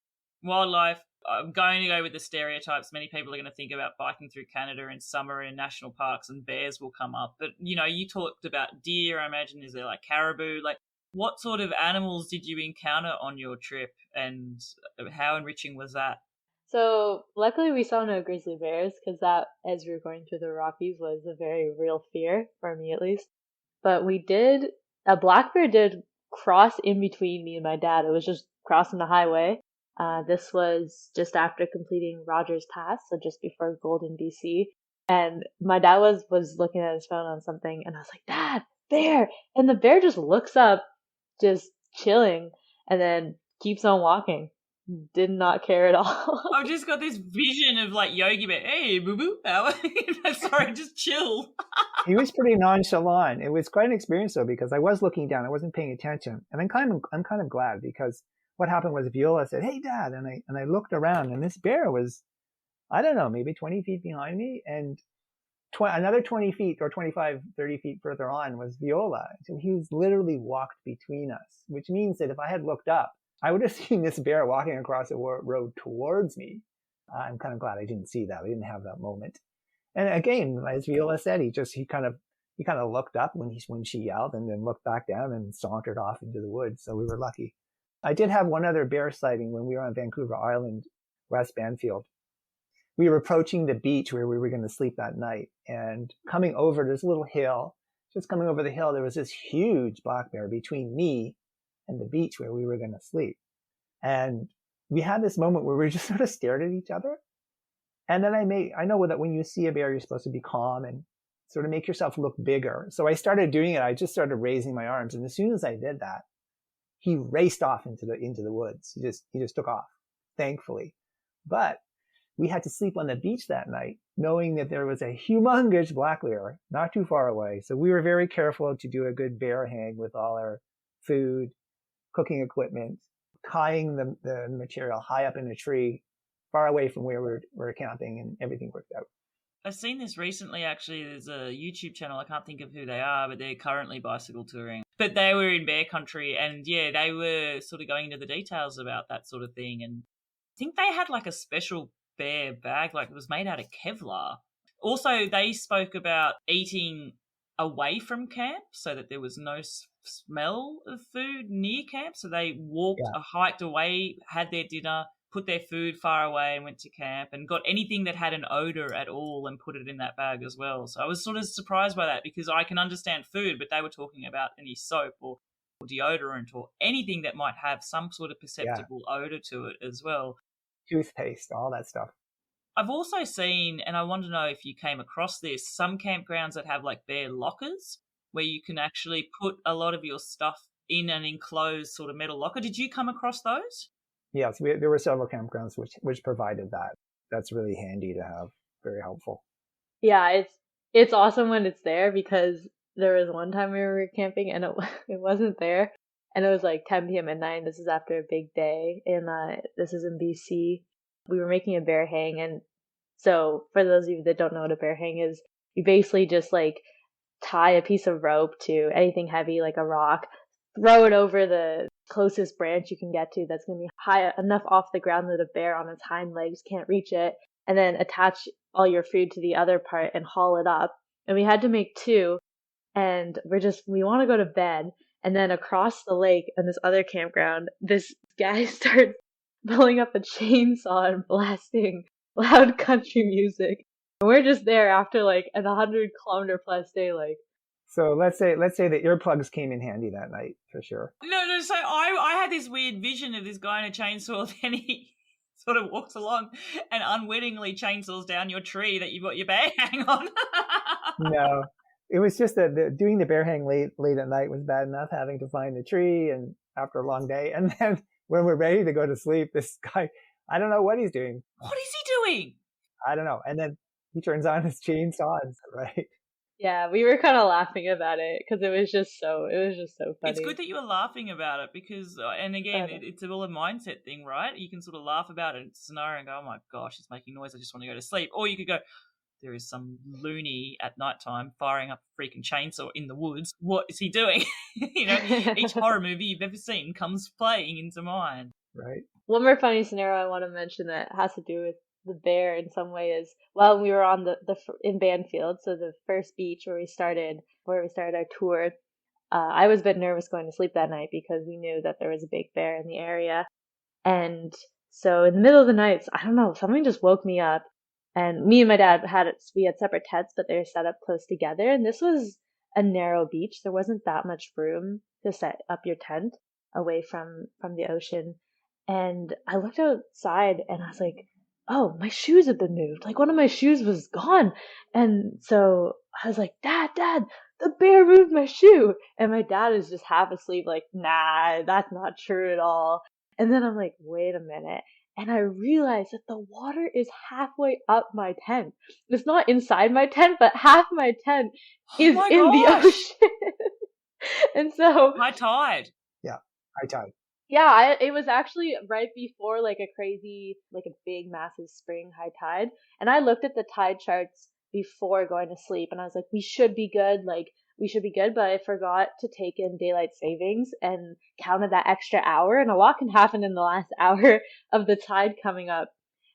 Wildlife, I'm going to go with the stereotypes. Many people are going to think about biking through Canada in summer in national parks and bears will come up. But, you know, you talked about deer. I imagine, is there like caribou? Like, what sort of animals did you encounter on your trip and how enriching was that? So luckily we saw no grizzly bears because that, as we were going through the Rockies, was a very real fear, for me at least. But a black bear did cross in between me and my dad. It was just crossing the highway. This was just after completing Rogers Pass, so just before Golden, BC. And my dad was looking at his phone on something, and I was like, Dad, bear! And the bear just looks up, just chilling, and then keeps on walking. Did not care at all. I've just got this vision of like Yogi Bear. Hey, boo boo. Sorry, just chill. He was pretty nonchalant. It was quite an experience though, because I was looking down, I wasn't paying attention, and I'm kind of glad because what happened was Viola said, "Hey, Dad," and I looked around, and this bear was, I don't know, maybe 20 feet behind me, and another 20 feet or 25, 30 feet further on was Viola. So he was literally walked between us, which means that if I had looked up, I would have seen this bear walking across the road towards me. I'm kind of glad I didn't see that. I didn't have that moment. And again, as Viola said, he kind of looked up when she yelled, and then looked back down and sauntered off into the woods. So we were lucky. I did have one other bear sighting when we were on Vancouver Island, West Bamfield. We were approaching the beach where we were going to sleep that night, and coming over this little hill, just coming over the hill, there was this huge black bear between me and the beach where we were going to sleep. And we had this moment where we just sort of stared at each other. And then I know that when you see a bear, you're supposed to be calm and sort of make yourself look bigger. So I started doing it. I just started raising my arms. And as soon as I did that, he raced off into the woods. He just took off, thankfully. But we had to sleep on the beach that night, knowing that there was a humongous black bear not too far away. So we were very careful to do a good bear hang with all our food, cooking equipment, tying the material high up in a tree, far away from where we're camping, and everything worked out. I've seen this recently, actually. There's a YouTube channel. I can't think of who they are, but they're currently bicycle touring. But they were in bear country, and yeah, they were sort of going into the details about that sort of thing. And I think they had like a special bear bag, like it was made out of Kevlar. Also, they spoke about eating away from camp so that there was no smell of food near camp. So they walked, hiked away, had their dinner, put their food far away and went to camp, and got anything that had an odor at all and put it in that bag as well. So I was sort of surprised by that, because I can understand food, but they were talking about any soap or deodorant or anything that might have some sort of perceptible odor to it as well. Toothpaste, all that stuff. I've also seen, and I want to know if you came across this, some campgrounds that have like bear lockers where you can actually put a lot of your stuff in an enclosed sort of metal locker. Did you come across those? Yes, there were several campgrounds which provided that. That's really handy to have. Very helpful. Yeah, it's awesome when it's there, because there was one time we were camping and it wasn't there, and it was like 10 p.m. at night. This is after a big day, and this is in BC. We were making a bear hang, and so for those of you that don't know what a bear hang is, you basically just like tie a piece of rope to anything heavy like a rock, throw it over the closest branch you can get to that's going to be high enough off the ground that a bear on its hind legs can't reach it, and then attach all your food to the other part and haul it up. And we had to make two, and we want to go to bed. And then across the lake in this other campground, this guy starts pulling up a chainsaw and blasting loud country music. And we're just there after like a 100-kilometer plus day, like. So let's say the earplugs came in handy that night for sure. No. So I had this weird vision of this guy in a chainsaw, then he sort of walks along and unwittingly chainsaws down your tree that you've got your bear hang on. No, it was just that doing the bear hang late at night was bad enough, having to find the tree and after a long day. And then when we're ready to go to sleep, this guy, I don't know what he's doing. What is he doing? I don't know. And then he turns on his chainsaw, right? Yeah, we were kind of laughing about it because it was just so funny. It's good that you were laughing about it because, and again, it's all a mindset thing, right? You can sort of laugh about it, scenario, and go, "Oh my gosh, it's making noise. I just want to go to sleep." Or you could go, "There is some loony at nighttime firing up a freaking chainsaw in the woods. What is he doing?" Each horror movie you've ever seen comes playing into mind. Right. One more funny scenario I want to mention that has to do with the bear in some way is while we were on in Bamfield, so the first beach where we started our tour. I was a bit nervous going to sleep that night because we knew that there was a big bear in the area, and so in the middle of the night, I don't know, something just woke me up, and me and my dad had separate tents, but they were set up close together, and this was a narrow beach. There wasn't that much room to set up your tent away from the ocean, and I looked outside and I was like, oh, my shoes have been moved. Like one of my shoes was gone. And so I was like, Dad, the bear moved my shoe. And my dad is just half asleep, like, nah, that's not true at all. And then I'm like, wait a minute. And I realized that the water is halfway up my tent. It's not inside my tent, but half my tent is in the ocean. And so high tide. Yeah, high tide. Yeah, it was actually right before like a big massive spring high tide. And I looked at the tide charts before going to sleep and I was like, we should be good. But I forgot to take in daylight savings and counted that extra hour, and a lot can happen in the last hour of the tide coming up.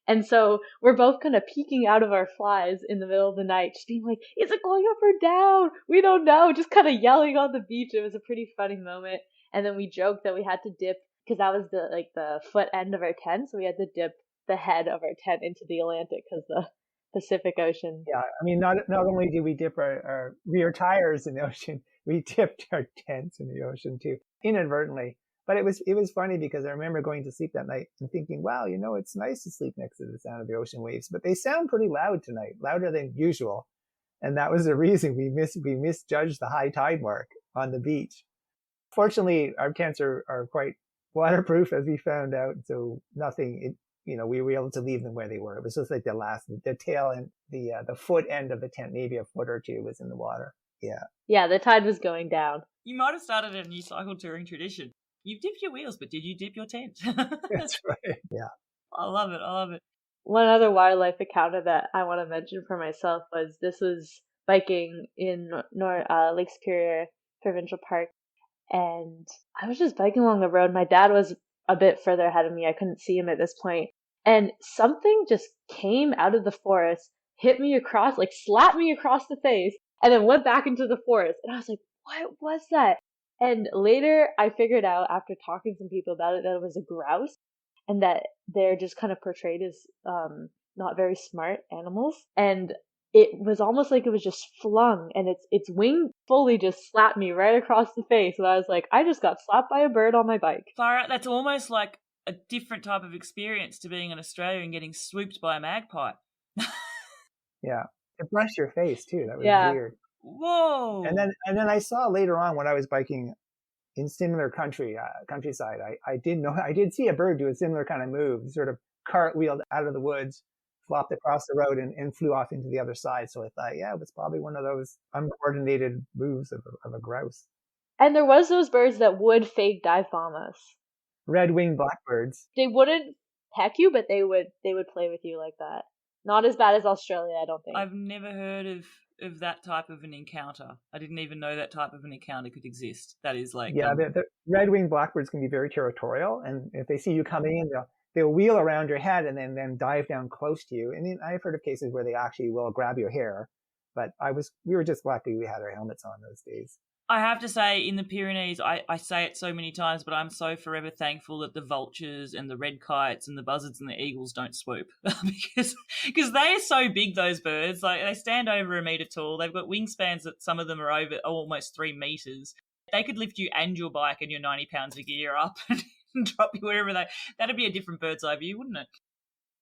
And so we're both kind of peeking out of our flies in the middle of the night, just being like, is it going up or down? We don't know. Just kind of yelling on the beach. It was a pretty funny moment. And then we joked that we had to dip, because that was the foot end of our tent. So we had to dip the head of our tent into the Atlantic because the Pacific Ocean. Yeah, I mean, not only did we dip our rear tires in the ocean, we dipped our tents in the ocean too, inadvertently. But it was funny because I remember going to sleep that night and thinking, wow, it's nice to sleep next to the sound of the ocean waves, but they sound pretty loud tonight, louder than usual. And that was the reason we misjudged the high tide mark on the beach. Fortunately, our tents are quite waterproof, as we found out, so nothing, we were able to leave them where they were. It was just like the tail and the foot end of the tent, maybe a foot or two, was in the water. Yeah. Yeah, the tide was going down. You might have started a new cycle touring tradition. You've dipped your wheels, but did you dip your tent? That's right. Yeah. I love it. One other wildlife encounter that I want to mention for myself was biking in Lake Superior Provincial Park, and I was just biking along the road. My dad was a bit further ahead of me. I couldn't see him at this point, and something just came out of the forest, hit me across, like slapped me across the face, and then went back into the forest. And I was like, what was that? And later I figured out, after talking to some people about it, that it was a grouse, and that they're just kind of portrayed as not very smart animals. And it was almost like it was just flung, and its wing fully just slapped me right across the face. And I was like, I just got slapped by a bird on my bike. Far out, that's almost like a different type of experience to being in Australia and getting swooped by a magpie. Yeah. It brushed your face too. That was weird. Whoa. And then I saw later on when I was biking in similar countryside, I did see a bird do a similar kind of move, sort of cartwheeled out of the woods, flopped across the road and flew off into the other side. So I thought, yeah, it was probably one of those uncoordinated moves of a grouse. And there was those birds that would fake dive bomb us. Red-winged blackbirds. They wouldn't peck you, but they would play with you like that. Not as bad as Australia, I don't think. I've never heard of that type of an encounter. I didn't even know that type of an encounter could exist. That is like... Yeah, the red-winged blackbirds can be very territorial, and if they see you coming in, they'll wheel around your head and then dive down close to you. And I've heard of cases where they actually will grab your hair, but we were just lucky we had our helmets on those days. I have to say, in the Pyrenees, I say it so many times, but I'm so forever thankful that the vultures and the red kites and the buzzards and the eagles don't swoop because they are so big, those birds. Like, they stand over 1 metre tall. They've got wingspans that some of them are over almost 3 metres. They could lift you and your bike and your 90 pounds of gear up and drop you wherever that'd be a different bird's eye view, wouldn't it?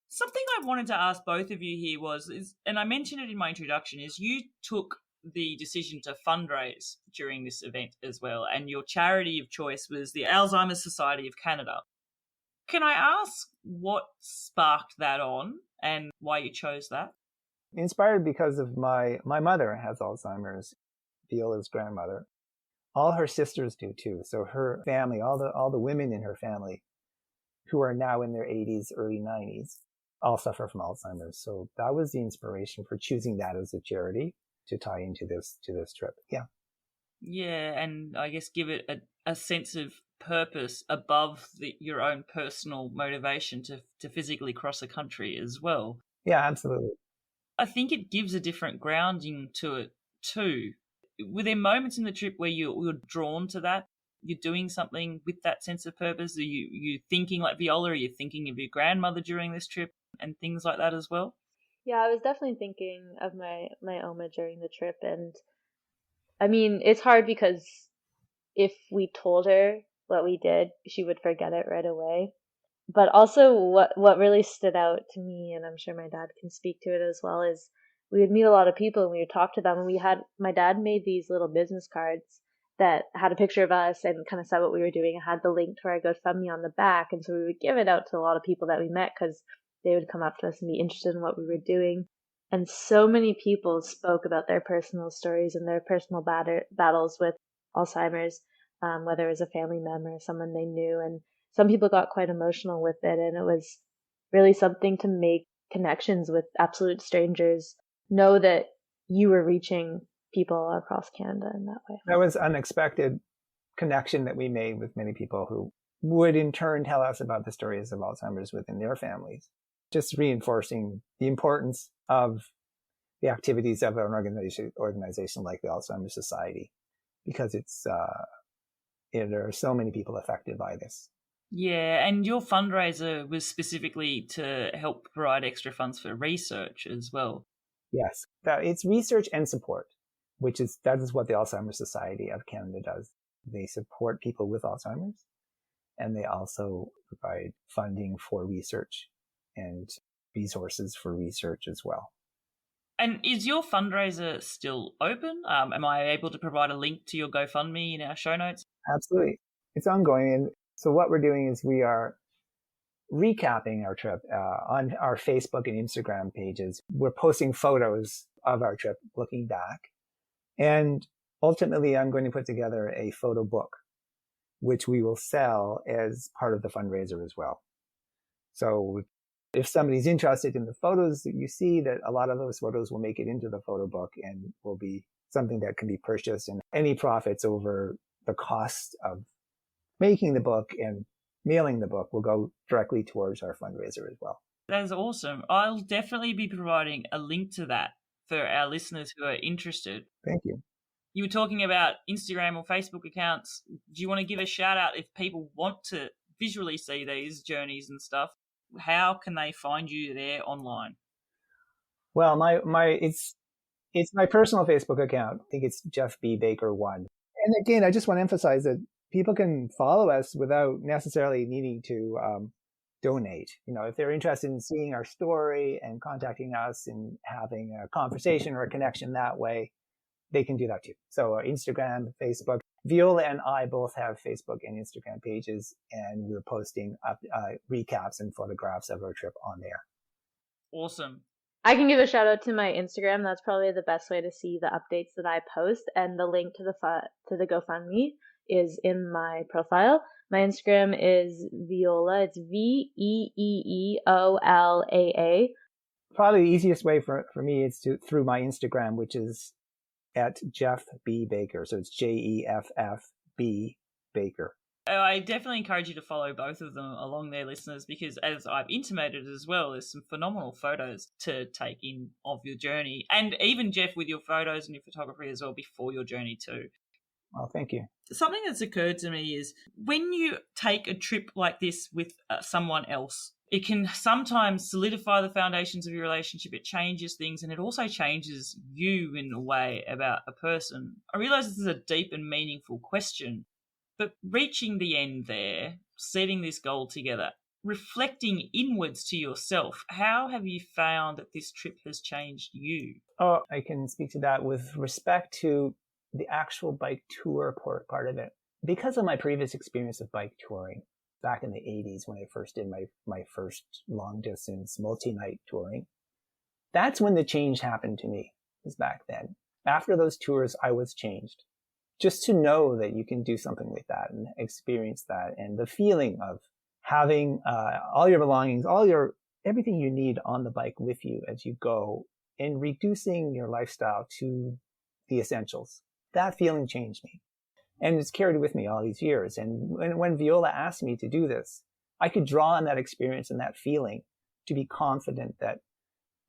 Something I wanted to ask both of you here is, and I mentioned it in my introduction, is you took the decision to fundraise during this event as well, and your charity of choice was the Alzheimer's Society of Canada. Can I ask what sparked that on and why you chose that? Inspired because of my mother has Alzheimer's, Viola's grandmother. All her sisters do too. So her family, all the women in her family who are now in their 80s, early 90s, all suffer from Alzheimer's. So that was the inspiration for choosing that as a charity to tie into this trip. Yeah. Yeah, and I guess give it a sense of purpose above your own personal motivation to physically cross a country as well. Yeah, absolutely. I think it gives a different grounding to it too. Were there moments in the trip where you were drawn to that? You're doing something with that sense of purpose? Are you thinking like Viola? Are you thinking of your grandmother during this trip and things like that as well? Yeah, I was definitely thinking of my Oma during the trip, and I mean, it's hard because if we told her what we did, she would forget it right away. But also what really stood out to me, and I'm sure my dad can speak to it as well, is we would meet a lot of people and we would talk to them, and my dad made these little business cards that had a picture of us and kind of said what we were doing and had the link to our GoFundMe on the back, and so we would give it out to a lot of people that we met because they would come up to us and be interested in what we were doing. And so many people spoke about their personal stories and their personal battles with Alzheimer's, whether it was a family member or someone they knew. And some people got quite emotional with it. And it was really something to make connections with absolute strangers, know that you were reaching people across Canada in that way. That was unexpected connection that we made with many people who would in turn tell us about the stories of Alzheimer's within their families. just reinforcing the importance of the activities of an organization like the Alzheimer's Society, because there are so many people affected by this. Yeah, and your fundraiser was specifically to help provide extra funds for research as well. Yes, it's research and support, that is what the Alzheimer's Society of Canada does. They support people with Alzheimer's, and they also provide funding for research and resources for research as well. And is your fundraiser still open? Am I able to provide a link to your GoFundMe in our show notes? Absolutely. It's ongoing. And so what we're doing is we are recapping our trip on our Facebook and Instagram pages. We're posting photos of our trip looking back. And ultimately, I'm going to put together a photo book, which we will sell as part of the fundraiser as well. So if somebody's interested in the photos that you see, that a lot of those photos will make it into the photo book and will be something that can be purchased, and any profits over the cost of making the book and mailing the book will go directly towards our fundraiser as well. That is awesome. I'll definitely be providing a link to that for our listeners who are interested. Thank you. You were talking about Instagram or Facebook accounts. Do you want to give a shout out if people want to visually see these journeys and stuff? How can they find you there online? Well, it's my personal Facebook account. I think it's Jeff B. Baker 1. And again, I just want to emphasize that people can follow us without necessarily needing to donate. If they're interested in seeing our story and contacting us and having a conversation or a connection that way, they can do that too. So Instagram, Facebook. Viola and I both have Facebook and Instagram pages, and we're posting up recaps and photographs of our trip on there. Awesome. I can give a shout out to my Instagram. That's probably the best way to see the updates that I post, and the link to the GoFundMe is in my profile. My Instagram is Viola. It's VEEEOLAA. Probably the easiest way for me is through my Instagram, which is at Jeff B. Baker. So it's JEFFB Baker. I definitely encourage you to follow both of them along there, listeners, because as I've intimated as well, there's some phenomenal photos to take in of your journey. And even, Jeff, with your photos and your photography as well before your journey too. Well, thank you. Something that's occurred to me is when you take a trip like this with someone else, it can sometimes solidify the foundations of your relationship. It changes things, and it also changes you in a way about a person. I realize this is a deep and meaningful question, but reaching the end there, setting this goal together, reflecting inwards to yourself, how have you found that this trip has changed you? Oh, I can speak to that with respect to the actual bike tour part of it. Because of my previous experience of bike touring back in the 80s when I first did my first long distance multi-night touring, that's when the change happened to me, was back then. After those tours, I was changed. Just to know that you can do something like that and experience that, and the feeling of having all your belongings, everything you need on the bike with you as you go, and reducing your lifestyle to the essentials. That feeling changed me. And it's carried with me all these years. And when Viola asked me to do this, I could draw on that experience and that feeling to be confident that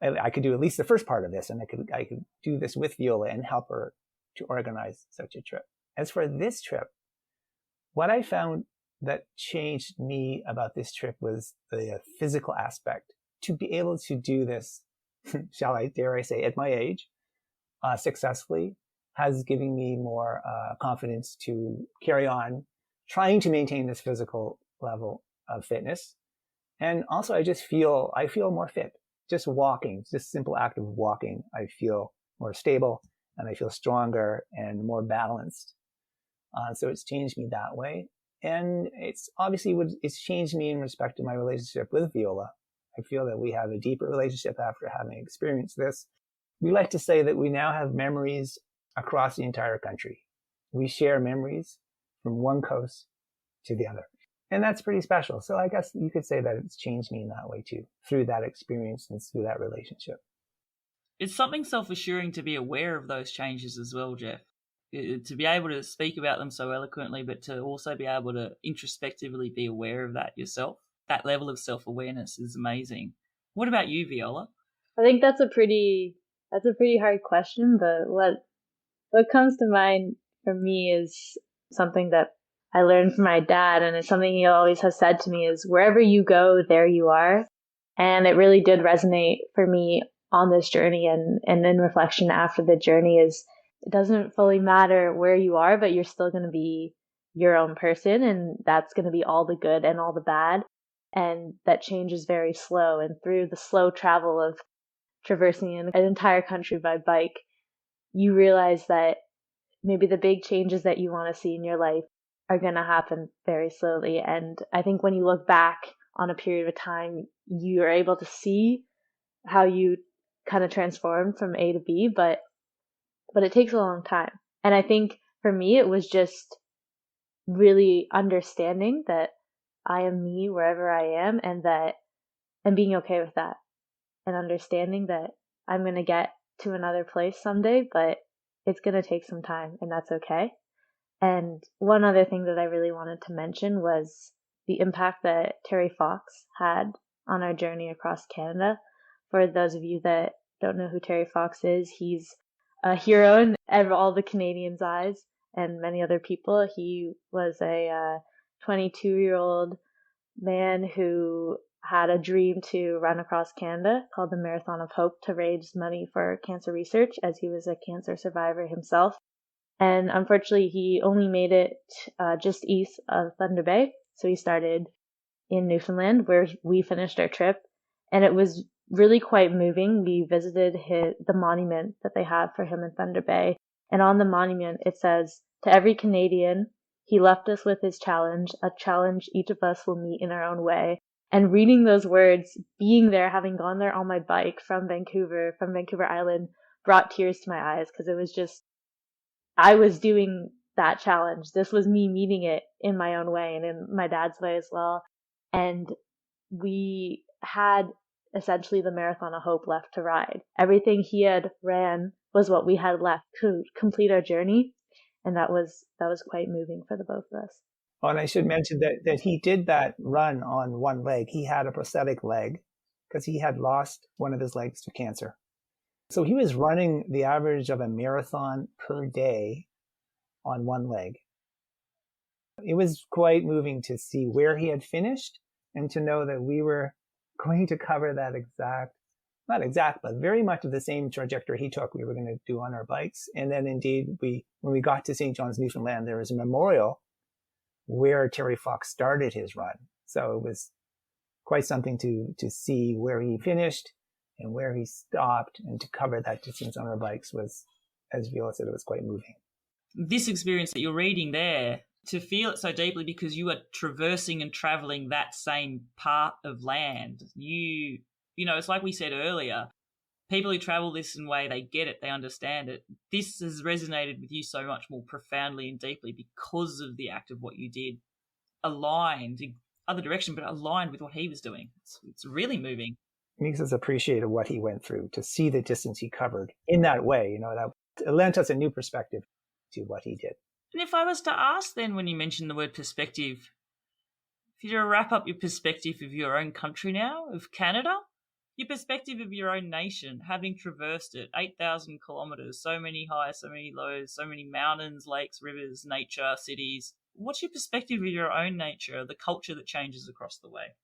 I could do at least the first part of this, and I could do this with Viola and help her to organize such a trip. As for this trip, what I found that changed me about this trip was the physical aspect. To be able to do this, dare I say, at my age, successfully, has given me more confidence to carry on trying to maintain this physical level of fitness. And also I feel more fit. Just walking, just simple act of walking, I feel more stable and I feel stronger and more balanced. So it's changed me that way. And it's changed me in respect to my relationship with Viola. I feel that we have a deeper relationship after having experienced this. We like to say that we now have memories across the entire country. We share memories from one coast to the other. And that's pretty special. So I guess you could say that it's changed me in that way too, through that experience and through that relationship. It's something self-assuring to be aware of those changes as well, Jeff. To be able to speak about them so eloquently, but to also be able to introspectively be aware of that yourself. That level of self-awareness is amazing. What about you, Viola? I think that's a pretty hard question, but what comes to mind for me is something that I learned from my dad, and it's something he always has said to me is wherever you go, there you are. And it really did resonate for me on this journey, and in reflection after the journey is it doesn't fully matter where you are, but you're still going to be your own person, and that's going to be all the good and all the bad. And that change is very slow. And through the slow travel of traversing an entire country by bike, you realize that maybe the big changes that you want to see in your life are going to happen very slowly. And I think when you look back on a period of time, you are able to see how you kind of transformed from A to B, but it takes a long time. And I think for me, it was just really understanding that I am me wherever I am, and being okay with that, and understanding that I'm going to get to another place someday, but it's going to take some time, and that's okay. And one other thing that I really wanted to mention was the impact that Terry Fox had on our journey across Canada. For those of you that don't know who Terry Fox is, he's a hero in all the Canadians' eyes and many other people. He was a 22-year-old man who had a dream to run across Canada called the Marathon of Hope to raise money for cancer research, as he was a cancer survivor himself. And unfortunately, he only made it just east of Thunder Bay. So he started in Newfoundland, where we finished our trip. And it was really quite moving. We visited the monument that they have for him in Thunder Bay. And on the monument, it says, "To every Canadian, he left us with his challenge, a challenge each of us will meet in our own way." And reading those words, being there, having gone there on my bike from Vancouver Island, brought tears to my eyes, because it was just, I was doing that challenge. This was me meeting it in my own way and in my dad's way as well. And we had essentially the Marathon of Hope left to ride. Everything he had ran was what we had left to complete our journey. And that was quite moving for the both of us. Oh, and I should mention that he did that run on one leg. He had a prosthetic leg because he had lost one of his legs to cancer. So he was running the average of a marathon per day on one leg. It was quite moving to see where he had finished and to know that we were going to cover that not exact, but very much of the same trajectory he took, we were going to do on our bikes. And then indeed, when we got to St. John's, Newfoundland, there was a memorial where Terry Fox started his run. So it was quite something to see where he finished and where he stopped, and to cover that distance on our bikes was, as Viola said, it was quite moving. This experience that you're reading there, to feel it so deeply because you are traversing and traveling that same part of land. You know, it's like we said earlier, people who travel this way, they get it, they understand it. This has resonated with you so much more profoundly and deeply because of the act of what you did, aligned in other direction, but aligned with what he was doing. It's really moving. It makes us appreciate what he went through, to see the distance he covered in that way. That it lent us a new perspective to what he did. And if I was to ask then, when you mentioned the word perspective, if you were to wrap up your perspective of your own country now, of Canada, your perspective of your own nation, having traversed it, 8,000 kilometres, so many highs, so many lows, so many mountains, lakes, rivers, nature, cities. What's your perspective of your own nature, the culture that changes across the way?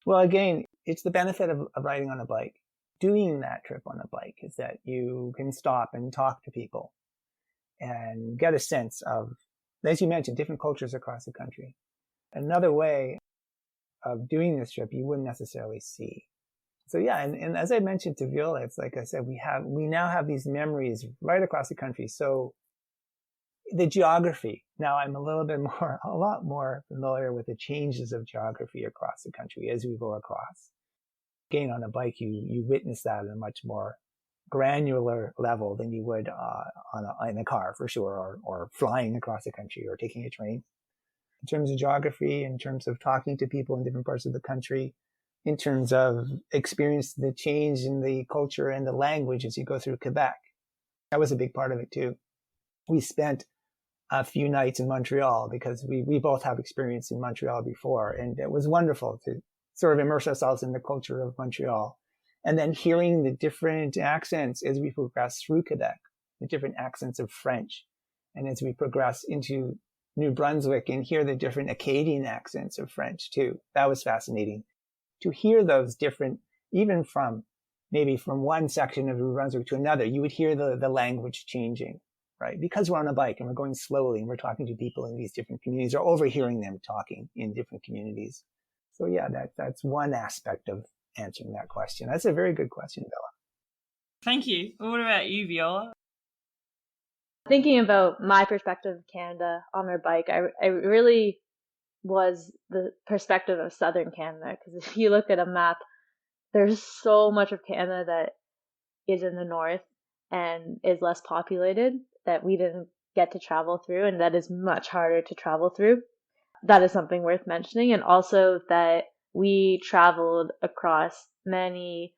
Well, again, it's the benefit of riding on a bike. Doing that trip on a bike is that you can stop and talk to people and get a sense of, as you mentioned, different cultures across the country. Another way of doing this trip you wouldn't necessarily see. So yeah, and as I mentioned to Viola, it's like I said, we now have these memories right across the country. So the geography, now I'm a lot more familiar with the changes of geography across the country as we go across. Again, on a bike, you witness that at a much more granular level than you would in a car, for sure, or flying across the country or taking a train. In terms of geography, in terms of talking to people in different parts of the country, in terms of experience the change in the culture and the language as you go through Quebec. That was a big part of it too. We spent a few nights in Montreal because we both have experience in Montreal before, and it was wonderful to sort of immerse ourselves in the culture of Montreal. And then hearing the different accents as we progress through Quebec, the different accents of French. And as we progress into New Brunswick and hear the different Acadian accents of French too. That was fascinating. To hear those different, even from maybe from one section of New Brunswick to another, you would hear the language changing, right? Because we're on a bike and we're going slowly and we're talking to people in these different communities or overhearing them talking in different communities. So yeah, that's one aspect of answering that question. That's a very good question, Bella. Thank you. What about you, Viola? Thinking about my perspective of Canada on our bike, I really was the perspective of southern Canada, because if you look at a map, there's so much of Canada that is in the north and is less populated that we didn't get to travel through, and that is much harder to travel through. That is something worth mentioning. And also that we traveled across many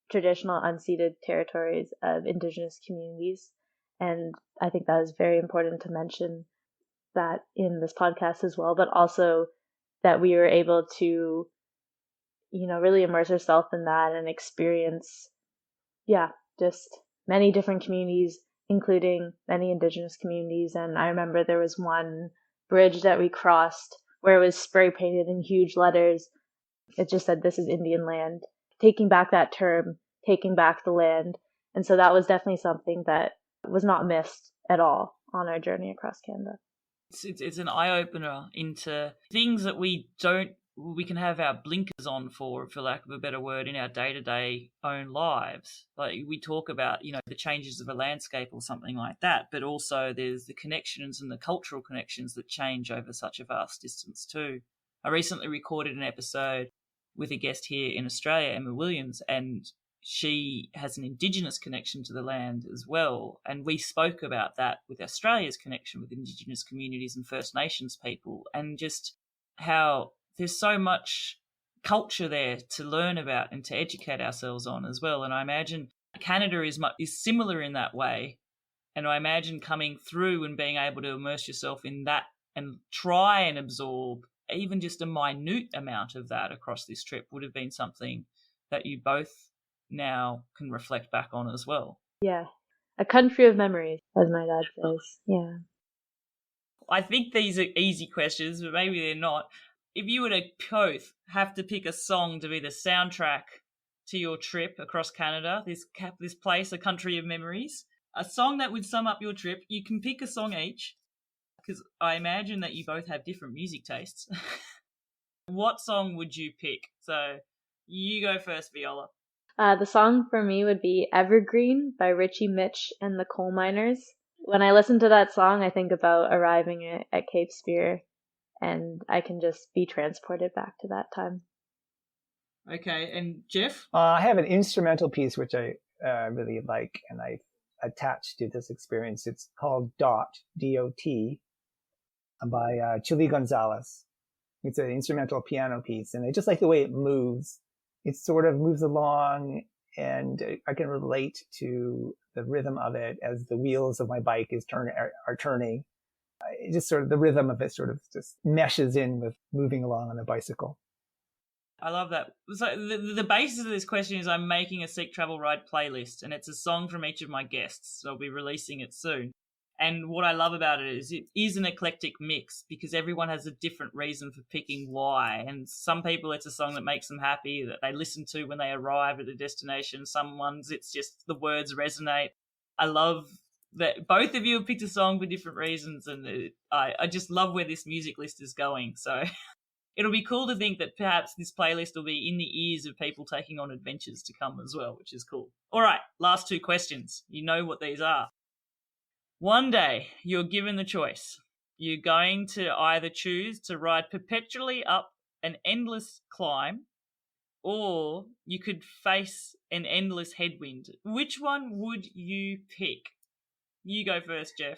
traditional unceded territories of Indigenous communities. And I think that is very important to mention that in this podcast as well, but also that we were able to, really immerse ourselves in that and experience, just many different communities, including many Indigenous communities. And I remember there was one bridge that we crossed where it was spray painted in huge letters. It just said, "This is Indian land," taking back that term, taking back the land. And so that was definitely something that was not missed at all on our journey across Canada. It's an eye-opener into things that we can have our blinkers on for lack of a better word, in our day-to-day own lives. Like we talk about, the changes of a landscape or something like that, but also there's the connections and the cultural connections that change over such a vast distance too. I recently recorded an episode with a guest here in Australia, Emma Williams, and she has an Indigenous connection to the land as well. And we spoke about that with Australia's connection with Indigenous communities and First Nations people, and just how there's so much culture there to learn about and to educate ourselves on as well. And I imagine Canada is similar in that way. And I imagine coming through and being able to immerse yourself in that and try and absorb even just a minute amount of that across this trip would have been something that you both now can reflect back on as well. Yeah. A country of memories, as my dad says. Yeah. I think these are easy questions, but maybe they're not. If you were to both have to pick a song to be the soundtrack to your trip across Canada, this place, a country of memories, a song that would sum up your trip, you can pick a song each, because I imagine that you both have different music tastes. What song would you pick? So you go first, Viola. The song for me would be Evergreen by Richie Mitch and the Coal Miners. When I listen to that song, I think about arriving at Cape Spear, and I can just be transported back to that time. Okay, and Jeff? I have an instrumental piece which I really like, and I attached to this experience. It's called Dot, D-O-T, by Chili Gonzalez. It's an instrumental piano piece, and I just like the way it moves. It sort of moves along, and I can relate to the rhythm of it as the wheels of my bike are turning. It just sort of, the rhythm of it sort of just meshes in with moving along on a bicycle. I love that. So the basis of this question is I'm making a Seek Travel Ride playlist, and it's a song from each of my guests. So I'll be releasing it soon. And what I love about it is an eclectic mix, because everyone has a different reason for picking why. And some people, it's a song that makes them happy, that they listen to when they arrive at a destination. Some ones, it's just the words resonate. I love that both of you have picked a song for different reasons, and I just love where this music list is going. So it'll be cool to think that perhaps this playlist will be in the ears of people taking on adventures to come as well, which is cool. All right, last two questions. You know what these are. One day, you're given the choice. You're going to either choose to ride perpetually up an endless climb, or you could face an endless headwind. Which one would you pick? You go first, Jeff.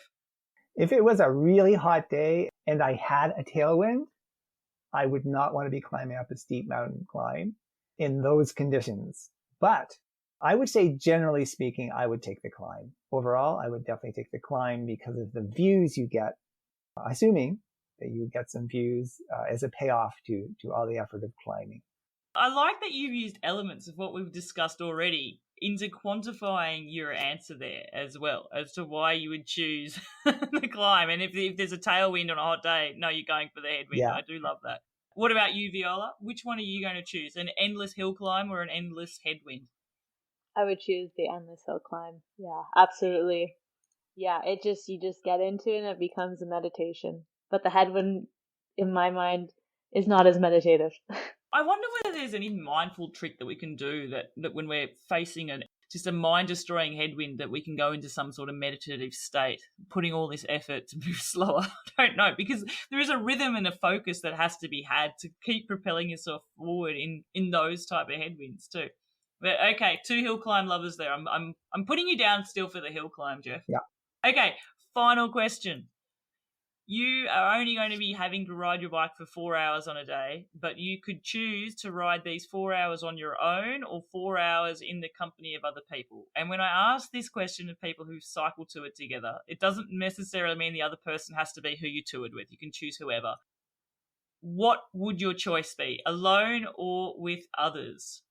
If it was a really hot day and I had a tailwind, I would not want to be climbing up a steep mountain climb in those conditions. But I would say, generally speaking, I would take the climb. Overall, I would definitely take the climb because of the views you get, assuming that you get some views as a payoff to all the effort of climbing. I like that you've used elements of what we've discussed already into quantifying your answer there as well, as to why you would choose the climb. And if there's a tailwind on a hot day, no, you're going for the headwind. Yeah. I do love that. What about you, Viola? Which one are you going to choose? An endless hill climb or an endless headwind? I would choose the endless hill climb. Yeah, absolutely. Yeah, you just get into it and it becomes a meditation. But the headwind, in my mind, is not as meditative. I wonder whether there's any mindful trick that we can do that when we're facing just a mind-destroying headwind, that we can go into some sort of meditative state, putting all this effort to move slower. I don't know, because there is a rhythm and a focus that has to be had to keep propelling yourself forward in those type of headwinds too. But okay, 2 hill climb lovers there. I'm putting you down still for the hill climb, Jeff. Yeah. Okay, final question. You are only going to be having to ride your bike for 4 hours on a day, but you could choose to ride these 4 hours on your own or 4 hours in the company of other people. And when I ask this question of people who cycle to it together, it doesn't necessarily mean the other person has to be who you toured with. You can choose whoever. What would your choice be, alone or with others?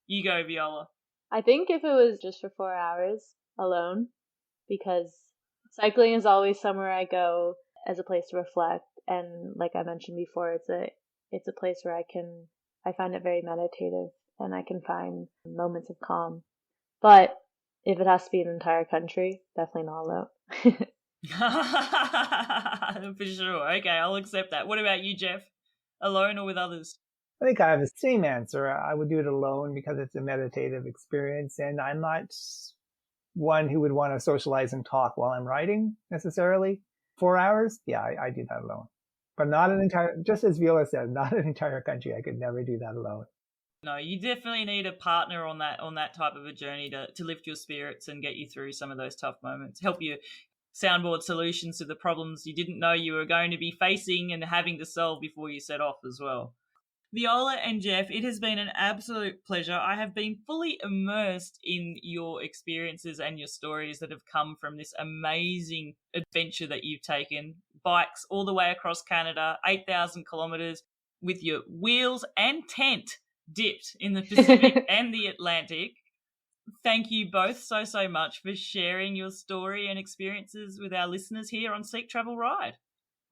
You go, Viola. I think if it was just for 4 hours alone, because cycling is always somewhere I go as a place to reflect, and like I mentioned before, it's a place where I find it very meditative and I can find moments of calm. But if it has to be an entire country, definitely not alone. For sure. Okay, I'll accept that. What about you, Jeff? Alone or with others? I think I have the same answer. I would do it alone because it's a meditative experience, and I'm not one who would want to socialize and talk while I'm riding necessarily. 4 hours? Yeah, I do that alone. But not an entire, just as Viola said, not an entire country. I could never do that alone. No, you definitely need a partner on that type of a journey to lift your spirits and get you through some of those tough moments, help you soundboard solutions to the problems you didn't know you were going to be facing and having to solve before you set off as well. Viola and Jeff, it has been an absolute pleasure. I have been fully immersed in your experiences and your stories that have come from this amazing adventure that you've taken. Bikes all the way across Canada, 8,000 kilometres, with your wheels and tent dipped in the Pacific and the Atlantic. Thank you both so much for sharing your story and experiences with our listeners here on Seek Travel Ride.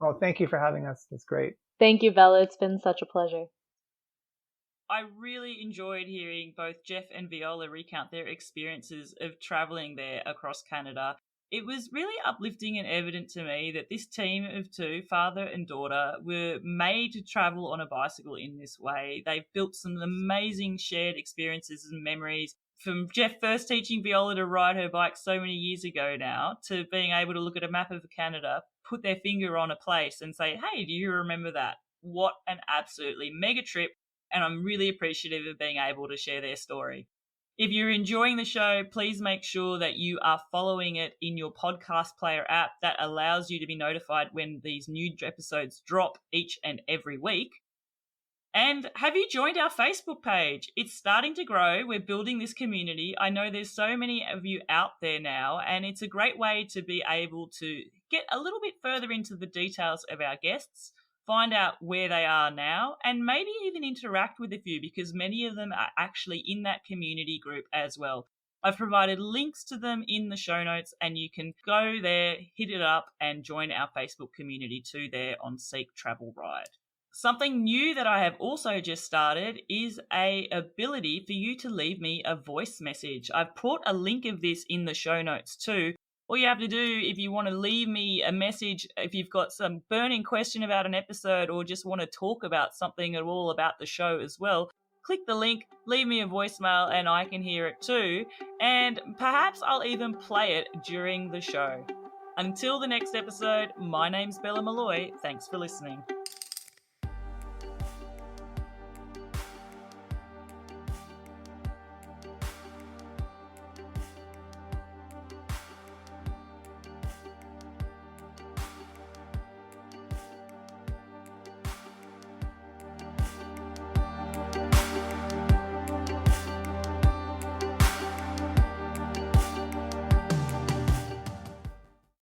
Well, thank you for having us. It's great. Thank you, Bella. It's been such a pleasure. I really enjoyed hearing both Jeff and Viola recount their experiences of travelling there across Canada. It was really uplifting and evident to me that this team of two, father and daughter, were made to travel on a bicycle in this way. They've built some amazing shared experiences and memories, from Jeff first teaching Viola to ride her bike so many years ago now, to being able to look at a map of Canada, put their finger on a place and say, hey, do you remember that? What an absolutely mega trip. And I'm really appreciative of being able to share their story. If you're enjoying the show, please make sure that you are following it in your podcast player app. That allows you to be notified when these new episodes drop each and every week. And have you joined our Facebook page? It's starting to grow. We're building this community. I know there's so many of you out there now, and it's a great way to be able to get a little bit further into the details of our guests, find out where they are now, and maybe even interact with a few, because many of them are actually in that community group as well. I've provided links to them in the show notes, and you can go there, hit it up, and join our Facebook community too there on Seek Travel Ride. Something new that I have also just started is a ability for you to leave me a voice message. I've put a link of this in the show notes too. All you have to do, if you want to leave me a message, if you've got some burning question about an episode or just want to talk about something at all about the show as well, click the link, leave me a voicemail, and I can hear it too. And perhaps I'll even play it during the show. Until the next episode, my name's Bella Malloy. Thanks for listening.